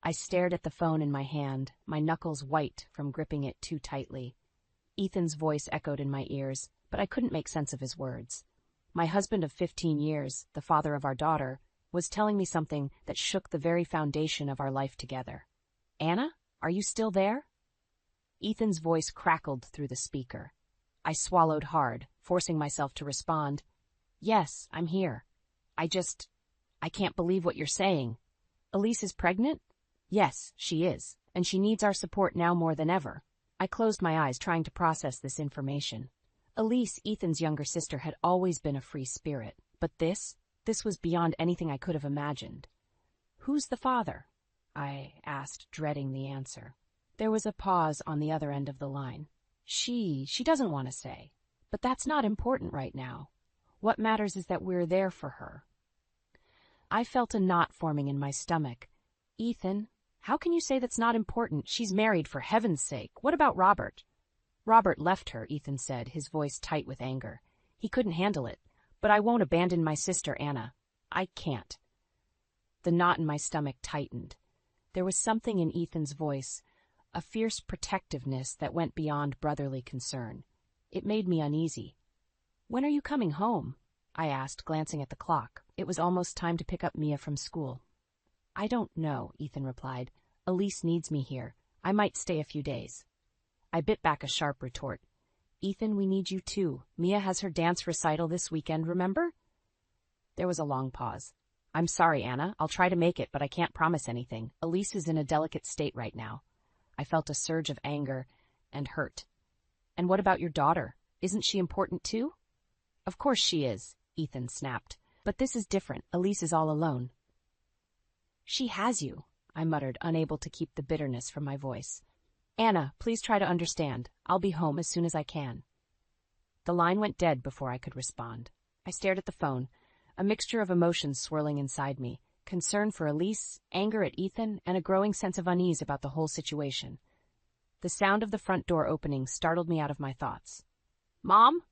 I stared at the phone in my hand, my knuckles white from gripping it too tightly. Ethan's voice echoed in my ears, but I couldn't make sense of his words. My husband of 15 years, the father of our daughter, was telling me something that shook the very foundation of our life together. "Anna, are you still there?" Ethan's voice crackled through the speaker. I swallowed hard, forcing myself to respond. "Yes, I'm here. I can't believe what you're saying. Elise is pregnant?" "Yes, she is, and she needs our support now more than ever." I closed my eyes, trying to process this information. Elise, Ethan's younger sister, had always been a free spirit, but this was beyond anything I could have imagined. "Who's the father?" I asked, dreading the answer. There was a pause on the other end of the line. She doesn't want to say, but that's not important right now. What matters is that we're there for her." I felt a knot forming in my stomach. "Ethan, how can you say that's not important? She's married, for heaven's sake. What about Robert?" "Robert left her," Ethan said, his voice tight with anger. "He couldn't handle it. But I won't abandon my sister, Anna. I can't." The knot in my stomach tightened. There was something in Ethan's voice, a fierce protectiveness that went beyond brotherly concern. It made me uneasy. "When are you coming home?" I asked, glancing at the clock. It was almost time to pick up Mia from school. "I don't know," Ethan replied. "Elise needs me here. I might stay a few days." I bit back a sharp retort. "Ethan, we need you too. Mia has her dance recital this weekend, remember?" There was a long pause. "I'm sorry, Anna. I'll try to make it, but I can't promise anything. Elise is in a delicate state right now." I felt a surge of anger and hurt. "And what about your daughter? Isn't she important too?" "Of course she is," Ethan snapped. "But this is different. Elise is all alone." "She has you," I muttered, unable to keep the bitterness from my voice. "Anna, please try to understand. I'll be home as soon as I can." The line went dead before I could respond. I stared at the phone, a mixture of emotions swirling inside me. Concern for Elise, anger at Ethan, and a growing sense of unease about the whole situation. The sound of the front door opening startled me out of my thoughts. "Mom?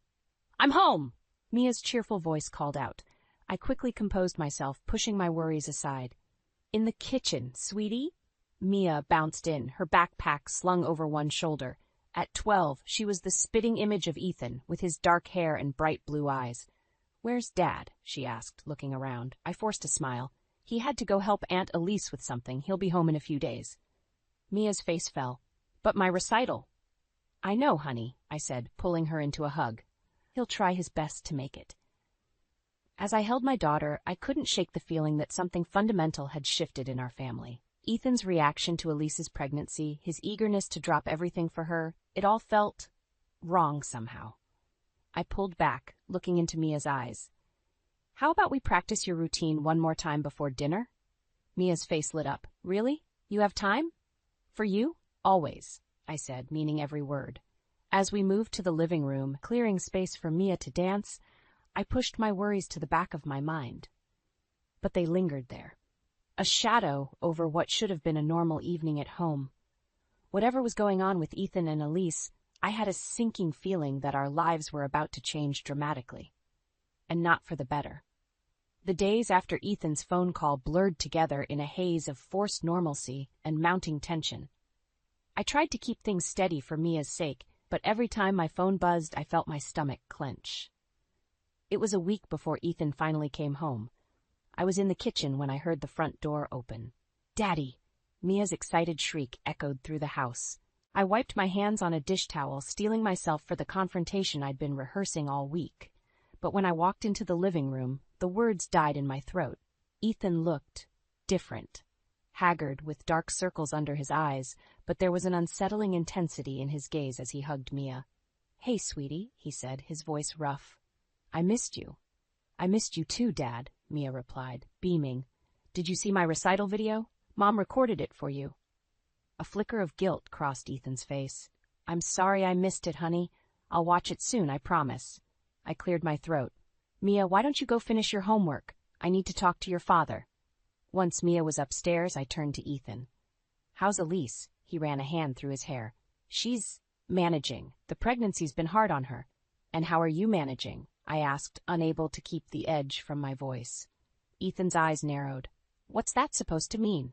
I'm home!" Mia's cheerful voice called out. I quickly composed myself, pushing my worries aside. "In the kitchen, sweetie?" Mia bounced in, her backpack slung over one shoulder. At 12, she was the spitting image of Ethan, with his dark hair and bright blue eyes. "Where's Dad?" she asked, looking around. I forced a smile. "He had to go help Aunt Elise with something. He'll be home in a few days." Mia's face fell. "But my recital." "I know, honey," I said, pulling her into a hug. "He'll try his best to make it." As I held my daughter, I couldn't shake the feeling that something fundamental had shifted in our family. Ethan's reaction to Elise's pregnancy, his eagerness to drop everything for her, it all felt wrong somehow. I pulled back, looking into Mia's eyes. "How about we practice your routine one more time before dinner?" Mia's face lit up. "Really? You have time?" "For you? Always," I said, meaning every word. As we moved to the living room, clearing space for Mia to dance, I pushed my worries to the back of my mind. But they lingered there. A shadow over what should have been a normal evening at home. Whatever was going on with Ethan and Elise, I had a sinking feeling that our lives were about to change dramatically. And not for the better. The days after Ethan's phone call blurred together in a haze of forced normalcy and mounting tension. I tried to keep things steady for Mia's sake, but every time my phone buzzed, I felt my stomach clench. It was a week before Ethan finally came home. I was in the kitchen when I heard the front door open. "Daddy!" Mia's excited shriek echoed through the house. I wiped my hands on a dish towel, steeling myself for the confrontation I'd been rehearsing all week. But when I walked into the living room, the words died in my throat. Ethan looked different. Haggard, with dark circles under his eyes, but there was an unsettling intensity in his gaze as he hugged Mia. "Hey, sweetie," he said, his voice rough. "I missed you." "I missed you too, Dad," Mia replied, beaming. "Did you see my recital video? Mom recorded it for you." A flicker of guilt crossed Ethan's face. "I'm sorry I missed it, honey. I'll watch it soon, I promise." I cleared my throat. "Mia, why don't you go finish your homework? I need to talk to your father." Once Mia was upstairs, I turned to Ethan. "How's Elise?" He ran a hand through his hair. "She's managing. The pregnancy's been hard on her." "And how are you managing?" I asked, unable to keep the edge from my voice. Ethan's eyes narrowed. "What's that supposed to mean?"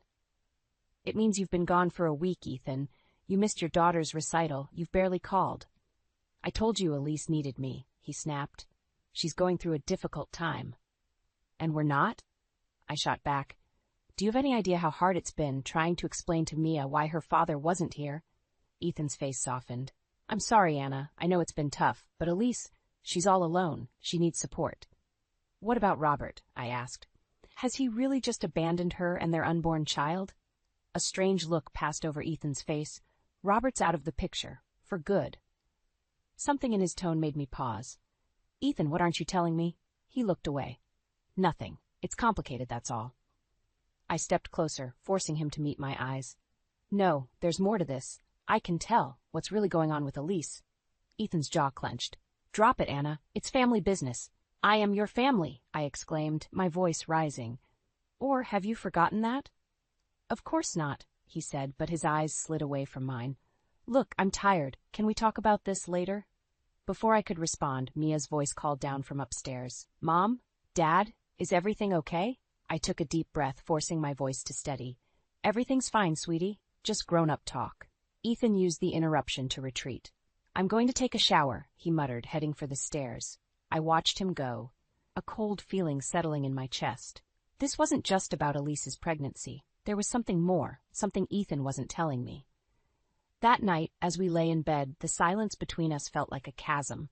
It means you've been gone for a week, Ethan. You missed your daughter's recital. You've barely called. I told you Elise needed me, he snapped. She's going through a difficult time. And we're not? I shot back. Do you have any idea how hard it's been trying to explain to Mia why her father wasn't here? Ethan's face softened. I'm sorry, Anna. I know it's been tough, but Elise, she's all alone. She needs support. What about Robert? I asked. Has he really just abandoned her and their unborn child? A strange look passed over Ethan's face. Robert's out of the picture. For good. Something in his tone made me pause. Ethan, what aren't you telling me? He looked away. Nothing. It's complicated, that's all. I stepped closer, forcing him to meet my eyes. No, there's more to this. I can tell what's really going on with Elise. Ethan's jaw clenched. Drop it, Anna. It's family business. I am your family, I exclaimed, my voice rising. Or have you forgotten that? Of course not, he said, but his eyes slid away from mine. Look, I'm tired. Can we talk about this later? Before I could respond, Mia's voice called down from upstairs. Mom? Dad? Is everything okay? I took a deep breath, forcing my voice to steady. Everything's fine, sweetie. Just grown-up talk. Ethan used the interruption to retreat. I'm going to take a shower, he muttered, heading for the stairs. I watched him go, a cold feeling settling in my chest. This wasn't just about Elise's pregnancy. There was something more, something Ethan wasn't telling me. That night, as we lay in bed, the silence between us felt like a chasm.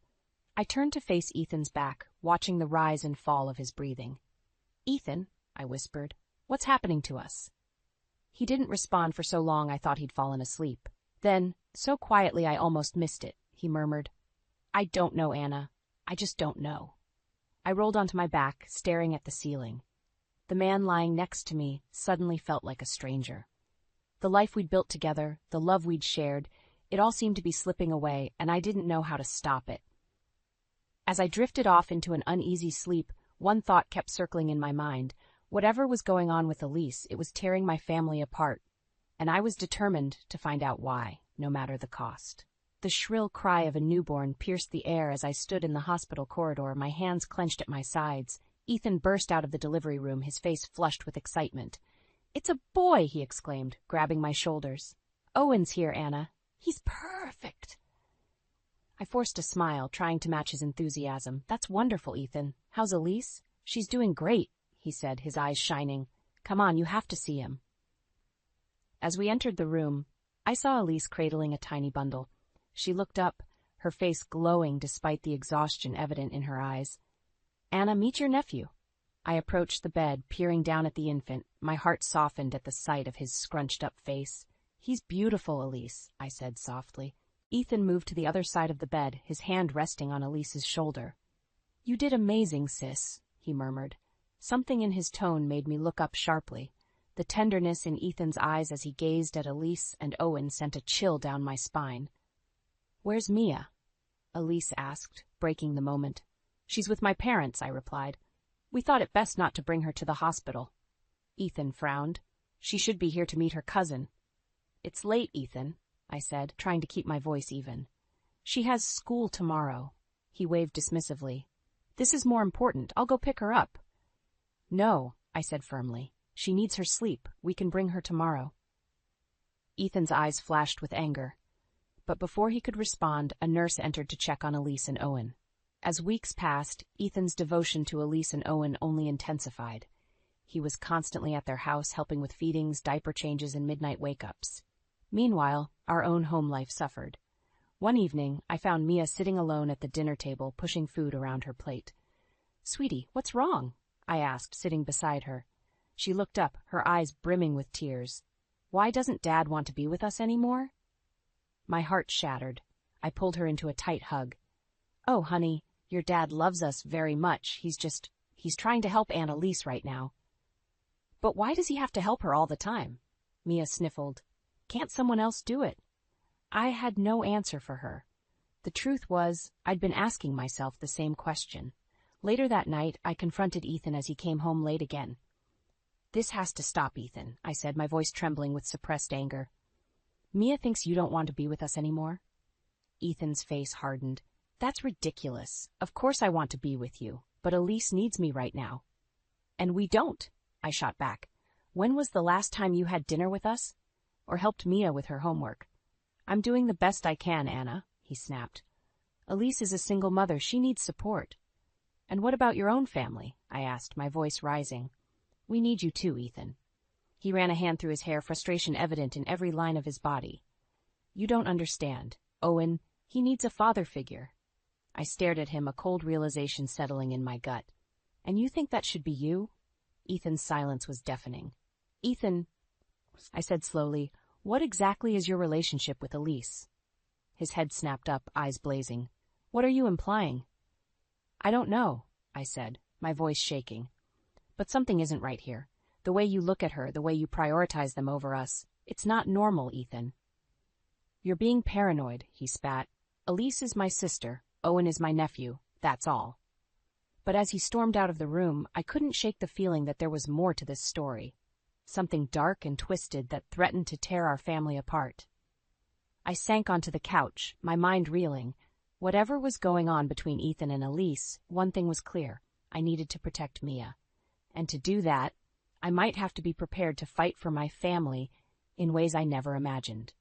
I turned to face Ethan's back, watching the rise and fall of his breathing. Ethan, I whispered, what's happening to us? He didn't respond for so long I thought he'd fallen asleep. Then, so quietly I almost missed it, he murmured. I don't know, Anna. I just don't know. I rolled onto my back, staring at the ceiling. The man lying next to me suddenly felt like a stranger. The life we'd built together, the love we'd shared, it all seemed to be slipping away, and I didn't know how to stop it. As I drifted off into an uneasy sleep, one thought kept circling in my mind. Whatever was going on with Elise, it was tearing my family apart, and I was determined to find out why, no matter the cost. The shrill cry of a newborn pierced the air as I stood in the hospital corridor, my hands clenched at my sides. Ethan burst out of the delivery room, his face flushed with excitement. It's a boy, he exclaimed, grabbing my shoulders. Owen's here, Anna. He's perfect. I forced a smile, trying to match his enthusiasm. That's wonderful, Ethan. How's Elise? She's doing great, he said, his eyes shining. Come on, you have to see him. As we entered the room, I saw Elise cradling a tiny bundle. She looked up, her face glowing despite the exhaustion evident in her eyes. Anna, meet your nephew. I approached the bed, peering down at the infant. My heart softened at the sight of his scrunched-up face. He's beautiful, Elise, I said softly. Ethan moved to the other side of the bed, his hand resting on Elise's shoulder. You did amazing, sis, he murmured. Something in his tone made me look up sharply. The tenderness in Ethan's eyes as he gazed at Elise and Owen sent a chill down my spine. Where's Mia? Elise asked, breaking the moment. She's with my parents, I replied. We thought it best not to bring her to the hospital. Ethan frowned. She should be here to meet her cousin. It's late, Ethan, I said, trying to keep my voice even. She has school tomorrow. He waved dismissively. This is more important. I'll go pick her up. No, I said firmly. She needs her sleep. We can bring her tomorrow. Ethan's eyes flashed with anger. But before he could respond, a nurse entered to check on Elise and Owen. As weeks passed, Ethan's devotion to Elise and Owen only intensified. He was constantly at their house helping with feedings, diaper changes, and midnight wake-ups. Meanwhile, our own home life suffered. One evening, I found Mia sitting alone at the dinner table, pushing food around her plate. Sweetie, what's wrong? I asked, sitting beside her. She looked up, her eyes brimming with tears. Why doesn't Dad want to be with us anymore? My heart shattered. I pulled her into a tight hug. Oh, honey, your dad loves us very much. He's trying to help Aunt Elise right now. But why does he have to help her all the time? Mia sniffled. Can't someone else do it? I had no answer for her. The truth was, I'd been asking myself the same question. Later that night, I confronted Ethan as he came home late again. This has to stop, Ethan, I said, my voice trembling with suppressed anger. Mia thinks you don't want to be with us anymore? Ethan's face hardened. That's ridiculous. Of course I want to be with you, but Elise needs me right now. And we don't, I shot back. When was the last time you had dinner with us? or helped Mia with her homework. I'm doing the best I can, Anna, he snapped. Elise is a single mother. She needs support. And what about your own family? I asked, my voice rising. We need you too, Ethan. He ran a hand through his hair, frustration evident in every line of his body. You don't understand. Owen, he needs a father figure. I stared at him, a cold realization settling in my gut. And you think that should be you? Ethan's silence was deafening. Ethan, I said slowly, what exactly is your relationship with Elise? His head snapped up, eyes blazing. What are you implying? I don't know, I said, my voice shaking. But something isn't right here. The way you look at her, the way you prioritize them over us, it's not normal, Ethan. You're being paranoid, he spat. Elise is my sister, Owen is my nephew, that's all. But as he stormed out of the room, I couldn't shake the feeling that there was more to this story. Something dark and twisted that threatened to tear our family apart. I sank onto the couch, my mind reeling. Whatever was going on between Ethan and Elise, one thing was clear. I needed to protect Mia. And to do that, I might have to be prepared to fight for my family in ways I never imagined.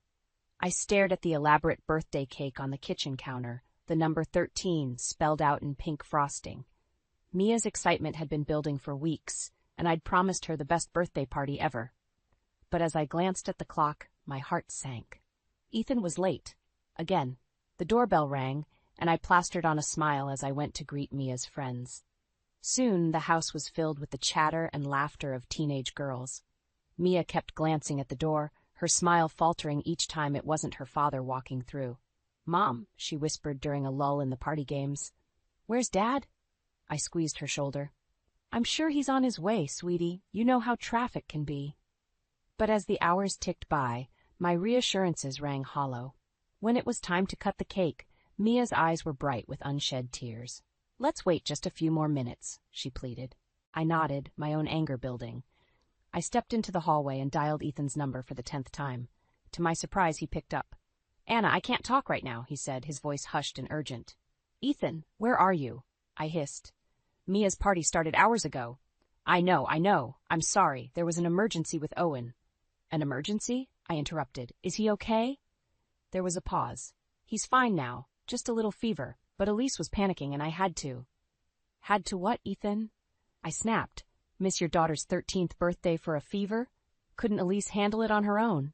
I stared at the elaborate birthday cake on the kitchen counter, the number 13 spelled out in pink frosting. Mia's excitement had been building for weeks, and I'd promised her the best birthday party ever. But as I glanced at the clock, my heart sank. Ethan was late. Again. The doorbell rang, and I plastered on a smile as I went to greet Mia's friends. Soon the house was filled with the chatter and laughter of teenage girls. Mia kept glancing at the door, her smile faltering each time it wasn't her father walking through. Mom, she whispered during a lull in the party games. Where's Dad? I squeezed her shoulder. I'm sure he's on his way, sweetie. You know how traffic can be. But as the hours ticked by, my reassurances rang hollow. When it was time to cut the cake, Mia's eyes were bright with unshed tears. Let's wait just a few more minutes, she pleaded. I nodded, my own anger building. I stepped into the hallway and dialed Ethan's number for the 10th time. To my surprise, he picked up. Anna, I can't talk right now, he said, his voice hushed and urgent. Ethan, where are you? I hissed. Mia's party started hours ago. I know. I'm sorry. There was an emergency with Owen. An emergency? I interrupted. Is he okay? There was a pause. He's fine now. Just a little fever. But Elise was panicking and I had to. Had to what, Ethan? I snapped. Miss your daughter's 13th birthday for a fever? Couldn't Elise handle it on her own?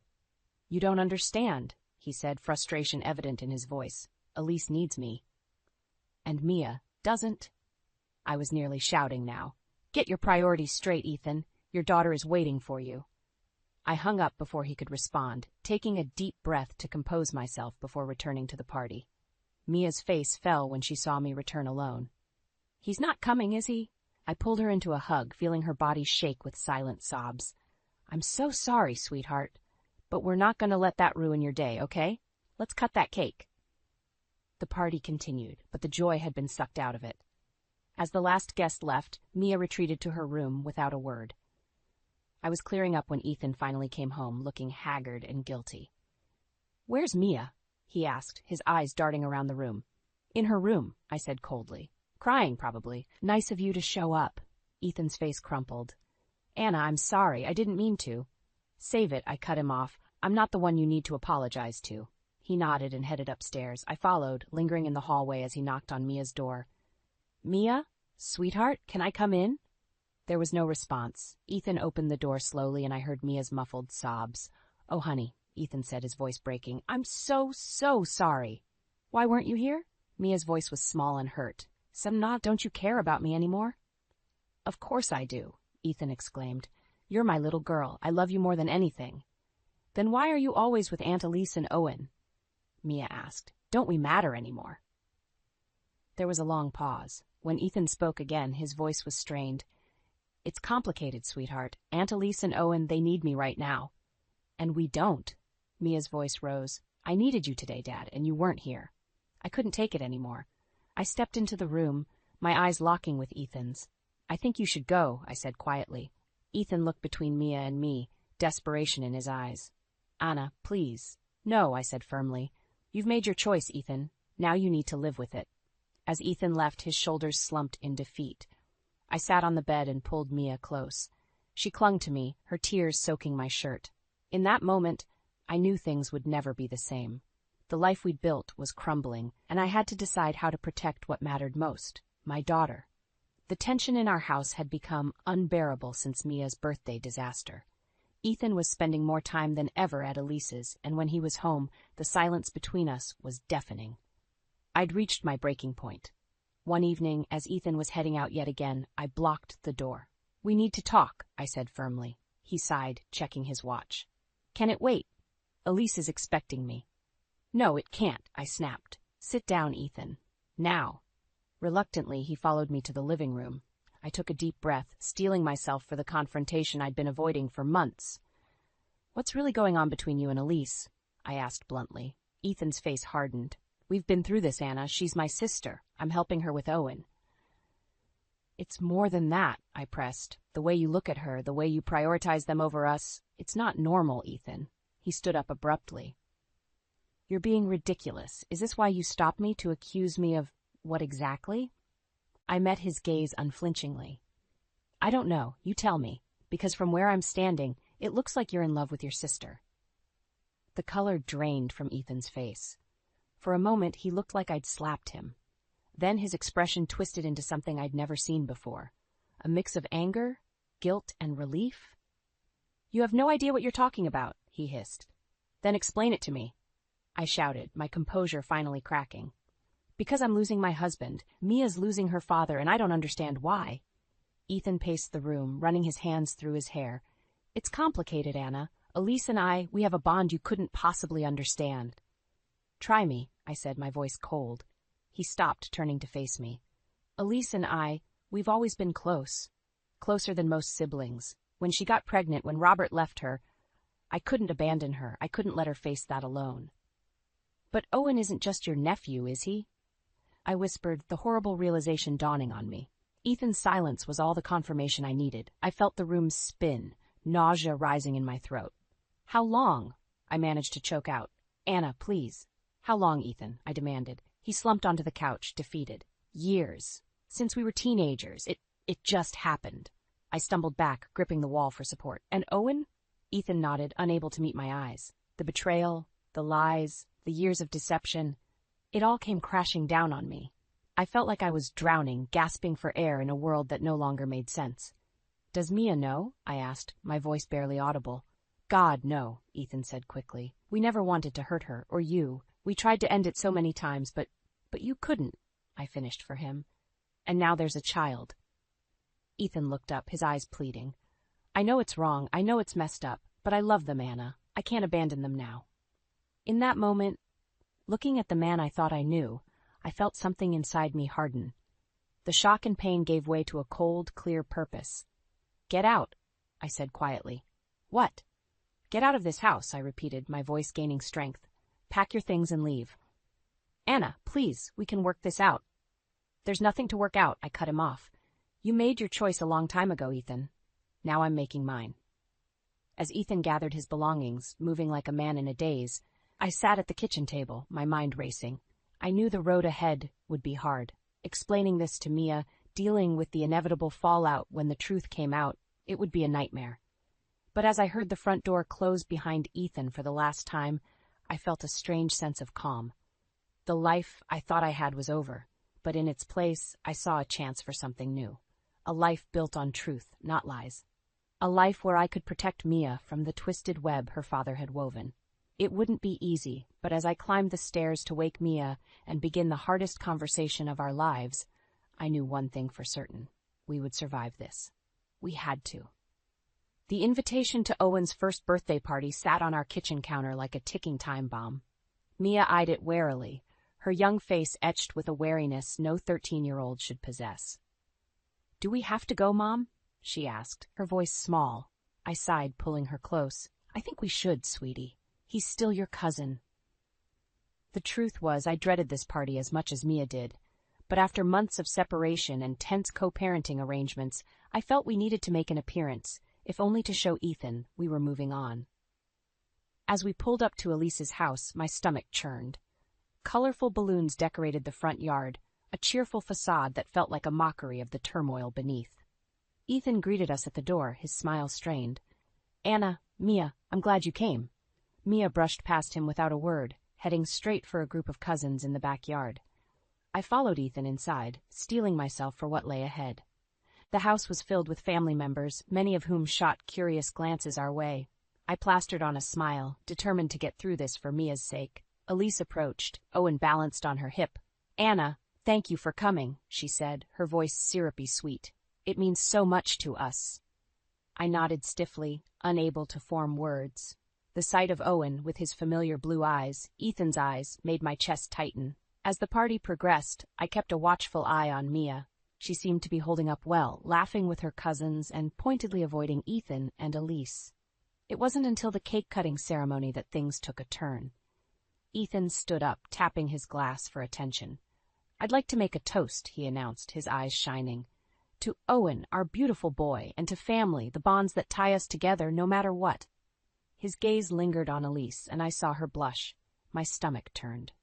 You don't understand, he said, frustration evident in his voice. Elise needs me. And Mia doesn't. I was nearly shouting now. Get your priorities straight, Ethan. Your daughter is waiting for you. I hung up before he could respond, taking a deep breath to compose myself before returning to the party. Mia's face fell when she saw me return alone. He's not coming, is he? I pulled her into a hug, feeling her body shake with silent sobs. I'm so sorry, sweetheart. But we're not going to let that ruin your day, okay? Let's cut that cake. The party continued, but the joy had been sucked out of it. As the last guest left, Mia retreated to her room without a word. I was clearing up when Ethan finally came home, looking haggard and guilty. Where's Mia? He asked, his eyes darting around the room. In her room, I said coldly. Crying, probably. Nice of you to show up. Ethan's face crumpled. Anna, I'm sorry. I didn't mean to. Save it, I cut him off. I'm not the one you need to apologize to. He nodded and headed upstairs. I followed, lingering in the hallway as he knocked on Mia's door. Mia? Sweetheart, can I come in? There was no response. Ethan opened the door slowly and I heard Mia's muffled sobs. Oh, honey, Ethan said, his voice breaking. I'm so sorry. Why weren't you here? Mia's voice was small and hurt. Semna, don't you care about me anymore? Of course I do, Ethan exclaimed. You're my little girl. I love you more than anything. Then why are you always with Aunt Elise and Owen? Mia asked. Don't we matter anymore? There was a long pause. When Ethan spoke again, his voice was strained. It's complicated, sweetheart. Aunt Elise and Owen, they need me right now. And we don't. Mia's voice rose. I needed you today, Dad, and you weren't here. I couldn't take it anymore. I stepped into the room, my eyes locking with Ethan's. I think you should go, I said quietly. Ethan looked between Mia and me, desperation in his eyes. Anna, please. No, I said firmly. You've made your choice, Ethan. Now you need to live with it. As Ethan left, his shoulders slumped in defeat. I sat on the bed and pulled Mia close. She clung to me, her tears soaking my shirt. In that moment, I knew things would never be the same. The life we'd built was crumbling, and I had to decide how to protect what mattered most, my daughter. The tension in our house had become unbearable since Mia's birthday disaster. Ethan was spending more time than ever at Elise's, and when he was home, the silence between us was deafening. I'd reached my breaking point. One evening, as Ethan was heading out yet again, I blocked the door. "We need to talk," I said firmly. He sighed, checking his watch. "Can it wait? Elise is expecting me." "No, it can't," I snapped. "Sit down, Ethan. Now." Reluctantly, he followed me to the living room. I took a deep breath, steeling myself for the confrontation I'd been avoiding for months. "What's really going on between you and Elise?" I asked bluntly. Ethan's face hardened. "We've been through this, Anna. She's my sister. I'm helping her with Owen." "It's more than that," I pressed. "The way you look at her, the way you prioritize them over us, it's not normal, Ethan." He stood up abruptly. "You're being ridiculous. Is this why you stopped me to accuse me of what exactly?" I met his gaze unflinchingly. "I don't know. You tell me. Because from where I'm standing, it looks like you're in love with your sister." The color drained from Ethan's face. For a moment, he looked like I'd slapped him. Then his expression twisted into something I'd never seen before. A mix of anger, guilt, and relief. "You have no idea what you're talking about," he hissed. "Then explain it to me," I shouted, my composure finally cracking. "Because I'm losing my husband. Mia's losing her father, and I don't understand why." Ethan paced the room, running his hands through his hair. "It's complicated, Anna. Elise and we have a bond you couldn't possibly understand." "Try me," I said, my voice cold. He stopped, turning to face me. "Elise and we've always been close. Closer than most siblings. When she got pregnant, when Robert left her, I couldn't abandon her. I couldn't let her face that alone." "But Owen isn't just your nephew, is he?" I whispered, the horrible realization dawning on me. Ethan's silence was all the confirmation I needed. I felt the room spin, nausea rising in my throat. "How long?" I managed to choke out. "Anna, please." "How long, Ethan?" I demanded. He slumped onto the couch, defeated. "Years. Since we were teenagers. It just happened." I stumbled back, gripping the wall for support. "And Owen?" Ethan nodded, unable to meet my eyes. The betrayal, the lies, the years of deception. It all came crashing down on me. I felt like I was drowning, gasping for air in a world that no longer made sense. "Does Mia know?" I asked, my voice barely audible. "God, no," Ethan said quickly. "We never wanted to hurt her, or you. We tried to end it so many times, but you couldn't," I finished for him. "And now there's a child." Ethan looked up, his eyes pleading. "I know it's wrong, I know it's messed up, but I love them, Anna. I can't abandon them now." In that moment, looking at the man I thought I knew, I felt something inside me harden. The shock and pain gave way to a cold, clear purpose. "Get out," I said quietly. "What?" "Get out of this house," I repeated, my voice gaining strength. "Pack your things and leave." "Anna, please, we can work this out." "There's nothing to work out," I cut him off. "You made your choice a long time ago, Ethan. Now I'm making mine." As Ethan gathered his belongings, moving like a man in a daze, I sat at the kitchen table, my mind racing. I knew the road ahead would be hard. Explaining this to Mia, dealing with the inevitable fallout when the truth came out, it would be a nightmare. But as I heard the front door close behind Ethan for the last time, I felt a strange sense of calm. The life I thought I had was over, but in its place, I saw a chance for something new. A life built on truth, not lies. A life where I could protect Mia from the twisted web her father had woven. It wouldn't be easy, but as I climbed the stairs to wake Mia and begin the hardest conversation of our lives, I knew one thing for certain. We would survive this. We had to. The invitation to Owen's first birthday party sat on our kitchen counter like a ticking time bomb. Mia eyed it warily, her young face etched with a wariness no 13-year-old should possess. "Do we have to go, Mom?" she asked, her voice small. I sighed, pulling her close. "I think we should, sweetie. He's still your cousin." The truth was, I dreaded this party as much as Mia did. But after months of separation and tense co-parenting arrangements, I felt we needed to make an appearance, if only to show Ethan we were moving on. As we pulled up to Elise's house, my stomach churned. Colorful balloons decorated the front yard, a cheerful facade that felt like a mockery of the turmoil beneath. Ethan greeted us at the door, his smile strained. "Anna, Mia, I'm glad you came." Mia brushed past him without a word, heading straight for a group of cousins in the backyard. I followed Ethan inside, steeling myself for what lay ahead. The house was filled with family members, many of whom shot curious glances our way. I plastered on a smile, determined to get through this for Mia's sake. Elise approached, Owen balanced on her hip. "Anna, thank you for coming," she said, her voice syrupy sweet. "It means so much to us." I nodded stiffly, unable to form words. The sight of Owen, with his familiar blue eyes, Ethan's eyes, made my chest tighten. As the party progressed, I kept a watchful eye on Mia. She seemed to be holding up well, laughing with her cousins and pointedly avoiding Ethan and Elise. It wasn't until the cake-cutting ceremony that things took a turn. Ethan stood up, tapping his glass for attention. "I'd like to make a toast," he announced, his eyes shining. "To Owen, our beautiful boy, and to family, the bonds that tie us together no matter what." His gaze lingered on Elise, and I saw her blush. My stomach turned.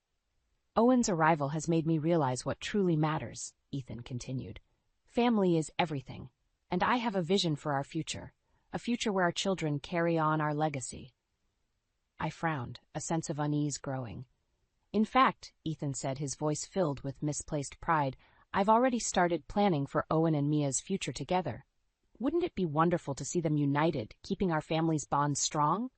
"Owen's arrival has made me realize what truly matters," Ethan continued. "Family is everything, and I have a vision for our future, a future where our children carry on our legacy." I frowned, a sense of unease growing. "In fact," Ethan said, his voice filled with misplaced pride, "I've already started planning for Owen and Mia's future together. Wouldn't it be wonderful to see them united, keeping our family's bonds strong?"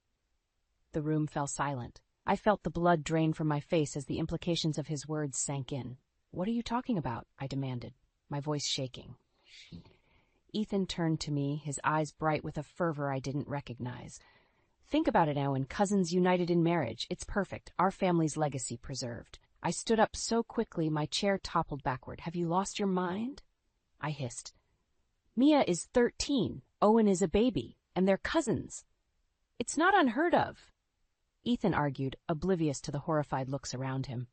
The room fell silent. I felt the blood drain from my face as the implications of his words sank in. "What are you talking about?" I demanded, my voice shaking. Ethan turned to me, his eyes bright with a fervor I didn't recognize. "Think about it, Owen. Cousins united in marriage. It's perfect. Our family's legacy preserved." I stood up so quickly my chair toppled backward. "Have you lost your mind?" I hissed. "Mia is 13. Owen is a baby. And they're cousins. It's not unheard of." Ethan argued, oblivious to the horrified looks around him.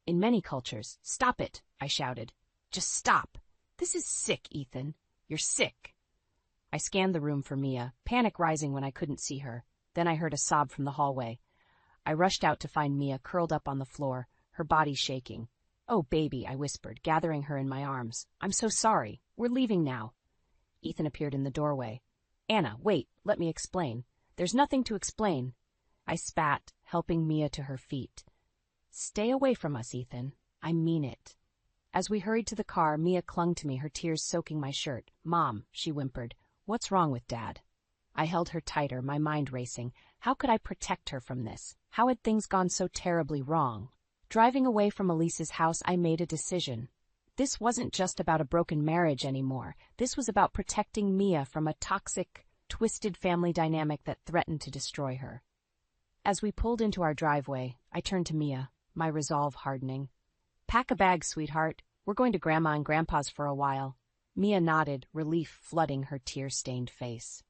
"In many cultures—" "Stop it," I shouted. "Just stop. This is sick, Ethan. You're sick." I scanned the room for Mia, panic rising when I couldn't see her. Then I heard a sob from the hallway. I rushed out to find Mia curled up on the floor, her body shaking. "Oh, baby," I whispered, gathering her in my arms. "I'm so sorry. We're leaving now." Ethan appeared in the doorway. "Anna, wait, let me explain." "There's nothing to explain." I spat, helping Mia to her feet. "Stay away from us, Ethan. I mean it." As we hurried to the car, Mia clung to me, her tears soaking my shirt. "Mom," she whimpered, "what's wrong with Dad?" I held her tighter, my mind racing. How could I protect her from this? How had things gone so terribly wrong? Driving away from Elise's house, I made a decision. This wasn't just about a broken marriage anymore. This was about protecting Mia from a toxic, twisted family dynamic that threatened to destroy her. As we pulled into our driveway, I turned to Mia, my resolve hardening. "Pack a bag, sweetheart. We're going to Grandma and Grandpa's for a while." Mia nodded, relief flooding her tear-stained face.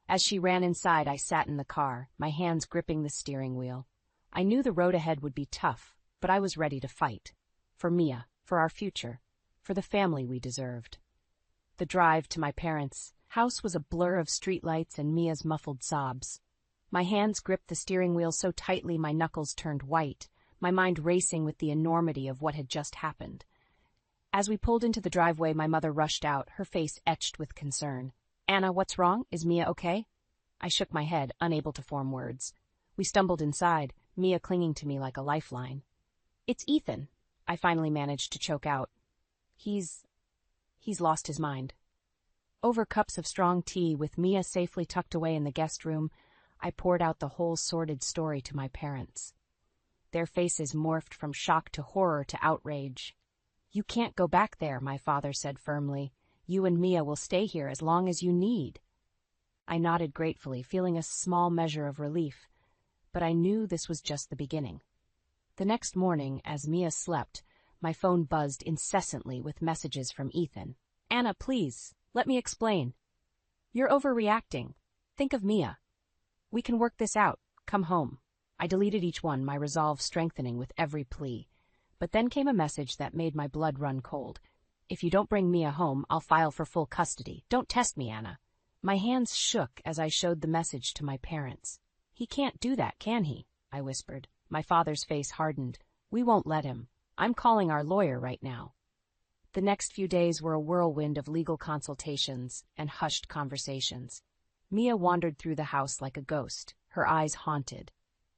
As she ran inside, I sat in the car, my hands gripping the steering wheel. I knew the road ahead would be tough, but I was ready to fight. For Mia, for our future, for the family we deserved. The drive to my parents' house was a blur of streetlights and Mia's muffled sobs. My hands gripped the steering wheel so tightly my knuckles turned white, my mind racing with the enormity of what had just happened. As we pulled into the driveway, my mother rushed out, her face etched with concern. "Anna, what's wrong? Is Mia okay?" I shook my head, unable to form words. We stumbled inside, Mia clinging to me like a lifeline. "It's Ethan," I finally managed to choke out. He's lost his mind." Over cups of strong tea, with Mia safely tucked away in the guest room, I poured out the whole sordid story to my parents. Their faces morphed from shock to horror to outrage. "You can't go back there," my father said firmly. "You and Mia will stay here as long as you need." I nodded gratefully, feeling a small measure of relief, but I knew this was just the beginning. The next morning, as Mia slept, my phone buzzed incessantly with messages from Ethan. "Anna, please, let me explain. You're overreacting. Think of Mia. We can work this out. Come home." I deleted each one, my resolve strengthening with every plea. But then came a message that made my blood run cold. "If you don't bring Mia home, I'll file for full custody. Don't test me, Anna." My hands shook as I showed the message to my parents. "He can't do that, can he?" I whispered. My father's face hardened. "We won't let him. I'm calling our lawyer right now." The next few days were a whirlwind of legal consultations and hushed conversations. Mia wandered through the house like a ghost, her eyes haunted.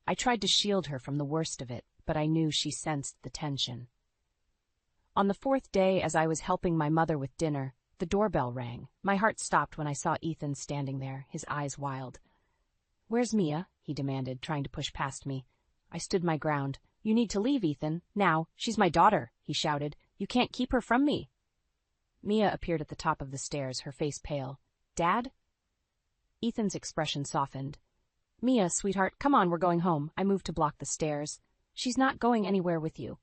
I tried to shield her from the worst of it, but I knew she sensed the tension. On the fourth day, as I was helping my mother with dinner, the doorbell rang. My heart stopped when I saw Ethan standing there, his eyes wild. "Where's Mia?" he demanded, trying to push past me. I stood my ground. "You need to leave, Ethan. Now. She's my daughter," he shouted. "You can't keep her from me." Mia appeared at the top of the stairs, her face pale. "Dad?" Ethan's expression softened. "Mia, sweetheart, come on, we're going home." I moved to block the stairs. "She's not going anywhere with you."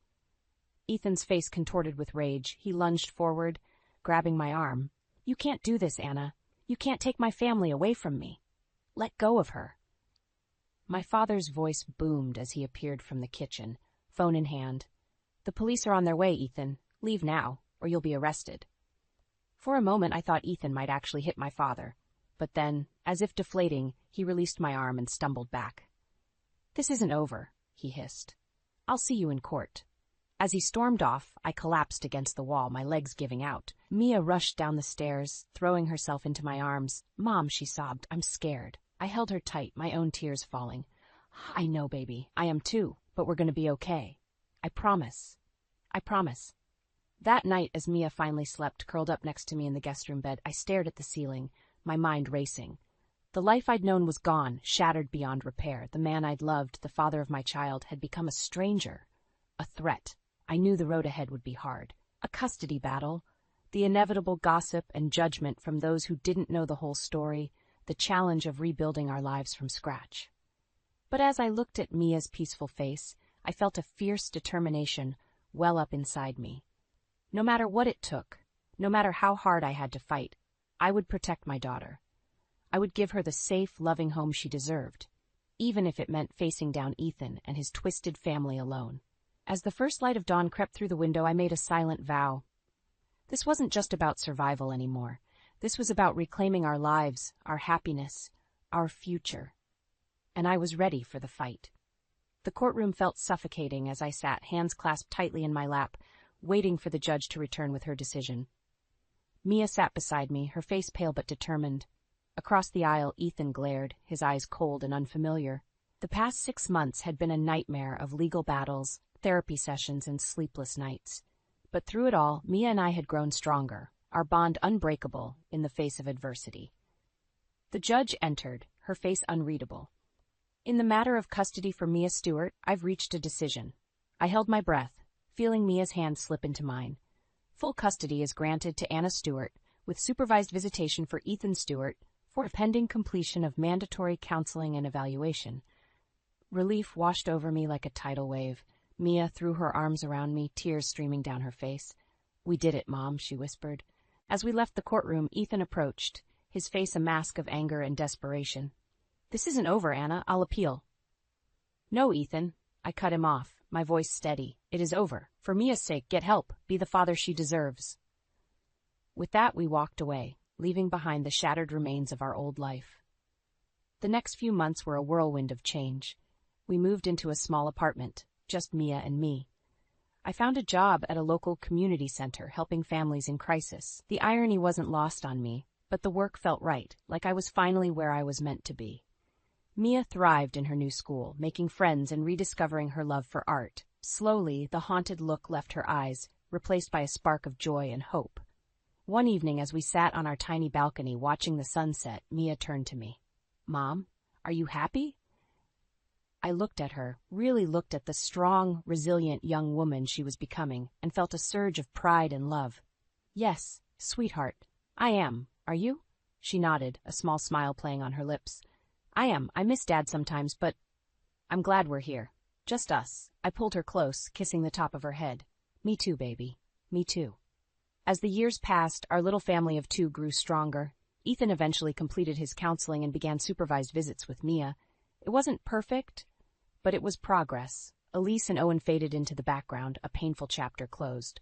Ethan's face contorted with rage. He lunged forward, grabbing my arm. "You can't do this, Anna. You can't take my family away from me. Let go of her." My father's voice boomed as he appeared from the kitchen, phone in hand. "The police are on their way, Ethan. Leave now, or you'll be arrested." For a moment I thought Ethan might actually hit my father, but then, as if deflating, he released my arm and stumbled back. "This isn't over," he hissed. "I'll see you in court." As he stormed off, I collapsed against the wall, my legs giving out. Mia rushed down the stairs, throwing herself into my arms. "Mom," she sobbed, "I'm scared." I held her tight, my own tears falling. "I know, baby. I am too, but we're going to be okay. I promise. I promise." That night, as Mia finally slept, curled up next to me in the guest room bed, I stared at the ceiling, my mind racing. The life I'd known was gone, shattered beyond repair. The man I'd loved, the father of my child, had become a stranger, a threat. I knew the road ahead would be hard. A custody battle, the inevitable gossip and judgment from those who didn't know the whole story, the challenge of rebuilding our lives from scratch. But as I looked at Mia's peaceful face, I felt a fierce determination well up inside me. No matter what it took, no matter how hard I had to fight, I would protect my daughter. I would give her the safe, loving home she deserved, even if it meant facing down Ethan and his twisted family alone. As the first light of dawn crept through the window, I made a silent vow. This wasn't just about survival anymore. This was about reclaiming our lives, our happiness, our future. And I was ready for the fight. The courtroom felt suffocating as I sat, hands clasped tightly in my lap, waiting for the judge to return with her decision. Mia sat beside me, her face pale but determined. Across the aisle, Ethan glared, his eyes cold and unfamiliar. The past 6 months had been a nightmare of legal battles, therapy sessions, and sleepless nights. But through it all, Mia and I had grown stronger, our bond unbreakable in the face of adversity. The judge entered, her face unreadable. "In the matter of custody for Mia Stewart, I've reached a decision." I held my breath, feeling Mia's hand slip into mine. "Full custody is granted to Anna Stewart, with supervised visitation for Ethan Stewart, for pending completion of mandatory counseling and evaluation." Relief washed over me like a tidal wave. Mia threw her arms around me, tears streaming down her face. "We did it, Mom," she whispered. As we left the courtroom, Ethan approached, his face a mask of anger and desperation. "This isn't over, Anna. I'll appeal." "No, Ethan." I cut him off, my voice steady. "It is over. For Mia's sake, get help. Be the father she deserves." With that, we walked away, leaving behind the shattered remains of our old life. The next few months were a whirlwind of change. We moved into a small apartment, just Mia and me. I found a job at a local community center helping families in crisis. The irony wasn't lost on me, but the work felt right, like I was finally where I was meant to be. Mia thrived in her new school, making friends and rediscovering her love for art. Slowly, the haunted look left her eyes, replaced by a spark of joy and hope. One evening, as we sat on our tiny balcony watching the sunset, Mia turned to me. "Mom, are you happy?" I looked at her, really looked at the strong, resilient young woman she was becoming, and felt a surge of pride and love. "Yes, sweetheart, I am. Are you?" She nodded, a small smile playing on her lips. "I am. I miss Dad sometimes, but I'm glad we're here. Just us." I pulled her close, kissing the top of her head. "Me too, baby. Me too." As the years passed, our little family of 2 grew stronger. Ethan eventually completed his counseling and began supervised visits with Mia. It wasn't perfect, but it was progress. Elise and Owen faded into the background, a painful chapter closed.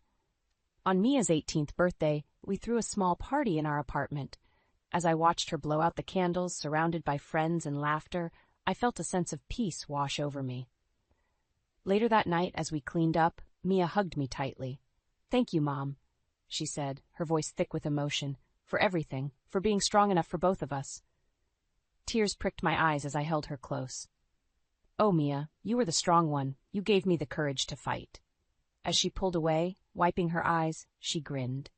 On Mia's 18th birthday, we threw a small party in our apartment. As I watched her blow out the candles, surrounded by friends and laughter, I felt a sense of peace wash over me. Later that night, as we cleaned up, Mia hugged me tightly. "Thank you, Mom," she said, her voice thick with emotion, "for everything, for being strong enough for both of us." Tears pricked my eyes as I held her close. "Oh, Mia, you were the strong one. You gave me the courage to fight." As she pulled away, wiping her eyes, she grinned.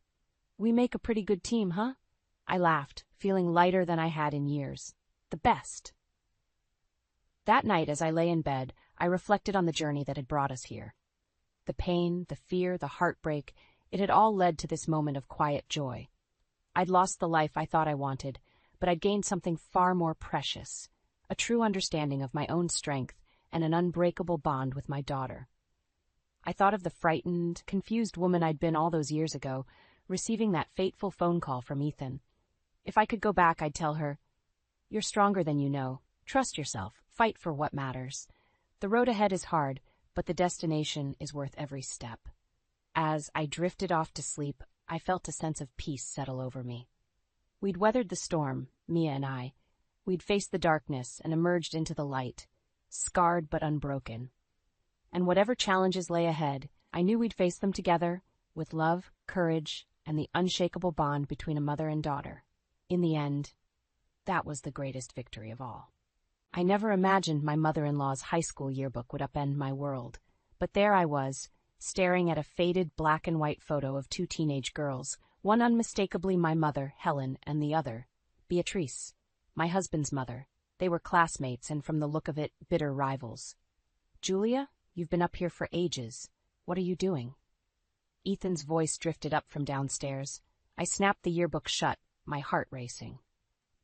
"We make a pretty good team, huh?" I laughed, feeling lighter than I had in years. The best. That night, as I lay in bed, I reflected on the journey that had brought us here. The pain, the fear, the heartbreak, it had all led to this moment of quiet joy. I'd lost the life I thought I wanted, but I'd gained something far more precious, a true understanding of my own strength and an unbreakable bond with my daughter. I thought of the frightened, confused woman I'd been all those years ago, receiving that fateful phone call from Ethan. If I could go back, I'd tell her, "You're stronger than you know. Trust yourself. Fight for what matters. The road ahead is hard, but the destination is worth every step." As I drifted off to sleep, I felt a sense of peace settle over me. We'd weathered the storm, Mia and I. We'd faced the darkness and emerged into the light, scarred but unbroken. And whatever challenges lay ahead, I knew we'd face them together, with love, courage, and the unshakable bond between a mother and daughter. In the end, that was the greatest victory of all. I never imagined my mother-in-law's high school yearbook would upend my world, but there I was, staring at a faded black and white photo of two teenage girls, one unmistakably my mother, Helen, and the other, Beatrice, my husband's mother. They were classmates and, from the look of it, bitter rivals. "Julia, you've been up here for ages. What are you doing?" Ethan's voice drifted up from downstairs. I snapped the yearbook shut, my heart racing.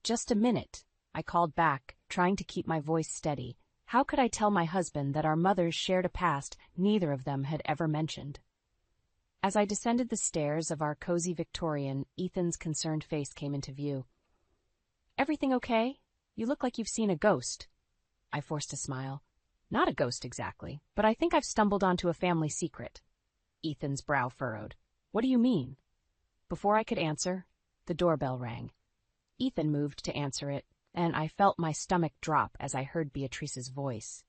"Just a minute," I called back, trying to keep my voice steady. How could I tell my husband that our mothers shared a past neither of them had ever mentioned? As I descended the stairs of our cozy Victorian, Ethan's concerned face came into view. "Everything okay? You look like you've seen a ghost." I forced a smile. "Not a ghost exactly, but I think I've stumbled onto a family secret." Ethan's brow furrowed. "What do you mean?" Before I could answer, the doorbell rang. Ethan moved to answer it, and I felt my stomach drop as I heard Beatrice's voice.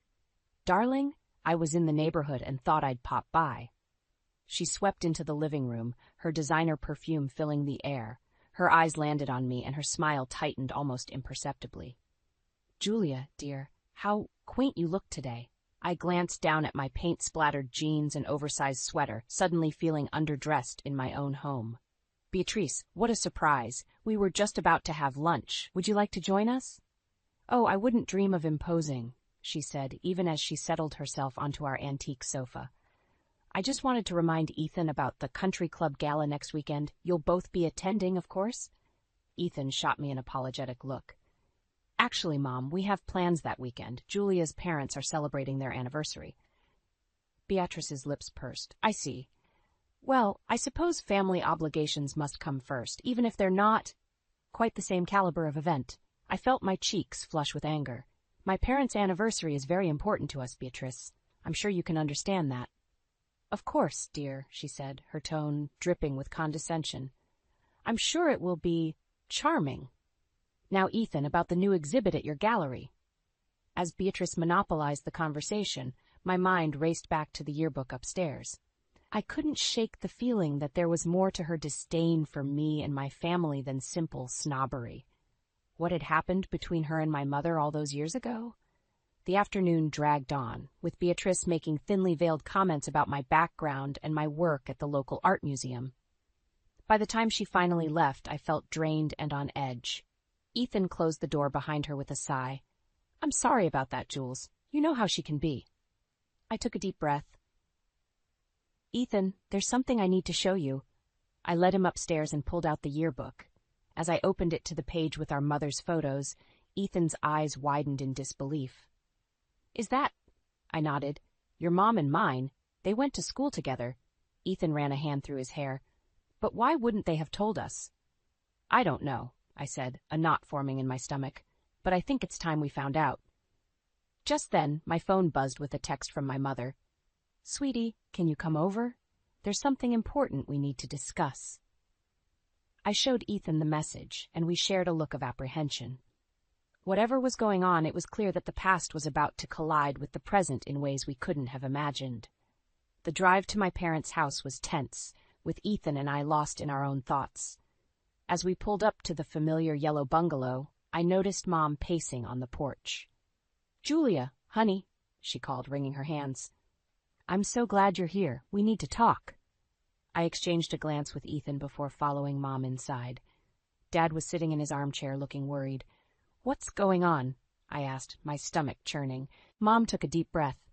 "Darling, I was in the neighborhood and thought I'd pop by." She swept into the living room, her designer perfume filling the air. Her eyes landed on me, and her smile tightened almost imperceptibly. "Julia, dear, how quaint you look today." I glanced down at my paint-splattered jeans and oversized sweater, suddenly feeling underdressed in my own home. "Beatrice, what a surprise. We were just about to have lunch. Would you like to join us?" "Oh, I wouldn't dream of imposing," she said, even as she settled herself onto our antique sofa. "I just wanted to remind Ethan about the country club gala next weekend. You'll both be attending, of course?" Ethan shot me an apologetic look. "Actually, Mom, we have plans that weekend. Julia's parents are celebrating their anniversary." Beatrice's lips pursed. "I see. Well, I suppose family obligations must come first, even if they're not quite the same caliber of event." I felt my cheeks flush with anger. "My parents' anniversary is very important to us, Beatrice. I'm sure you can understand that." "Of course, dear," she said, her tone dripping with condescension. "I'm sure it will be charming. Now, Ethan, about the new exhibit at your gallery." As Beatrice monopolized the conversation, my mind raced back to the yearbook upstairs. I couldn't shake the feeling that there was more to her disdain for me and my family than simple snobbery. What had happened between her and my mother all those years ago? The afternoon dragged on, with Beatrice making thinly veiled comments about my background and my work at the local art museum. By the time she finally left, I felt drained and on edge. Ethan closed the door behind her with a sigh. "I'm sorry about that, Jules. You know how she can be." I took a deep breath. "Ethan, there's something I need to show you." I led him upstairs and pulled out the yearbook. As I opened it to the page with our mother's photos, Ethan's eyes widened in disbelief. "Is that—" I nodded. "Your mom and mine. They went to school together." Ethan ran a hand through his hair. "But why wouldn't they have told us?" "I don't know," I said, a knot forming in my stomach. "But I think it's time we found out." Just then, my phone buzzed with a text from my mother. "Sweetie, can you come over? There's something important we need to discuss." I showed Ethan the message, and we shared a look of apprehension. Whatever was going on, it was clear that the past was about to collide with the present in ways we couldn't have imagined. The drive to my parents' house was tense, with Ethan and I lost in our own thoughts. As we pulled up to the familiar yellow bungalow, I noticed Mom pacing on the porch. "Julia, honey, she called, wringing her hands. "I'm so glad you're here. We need to talk." I exchanged a glance with Ethan before following Mom inside. Dad was sitting in his armchair looking worried. "What's going on?" I asked, my stomach churning. Mom took a deep breath.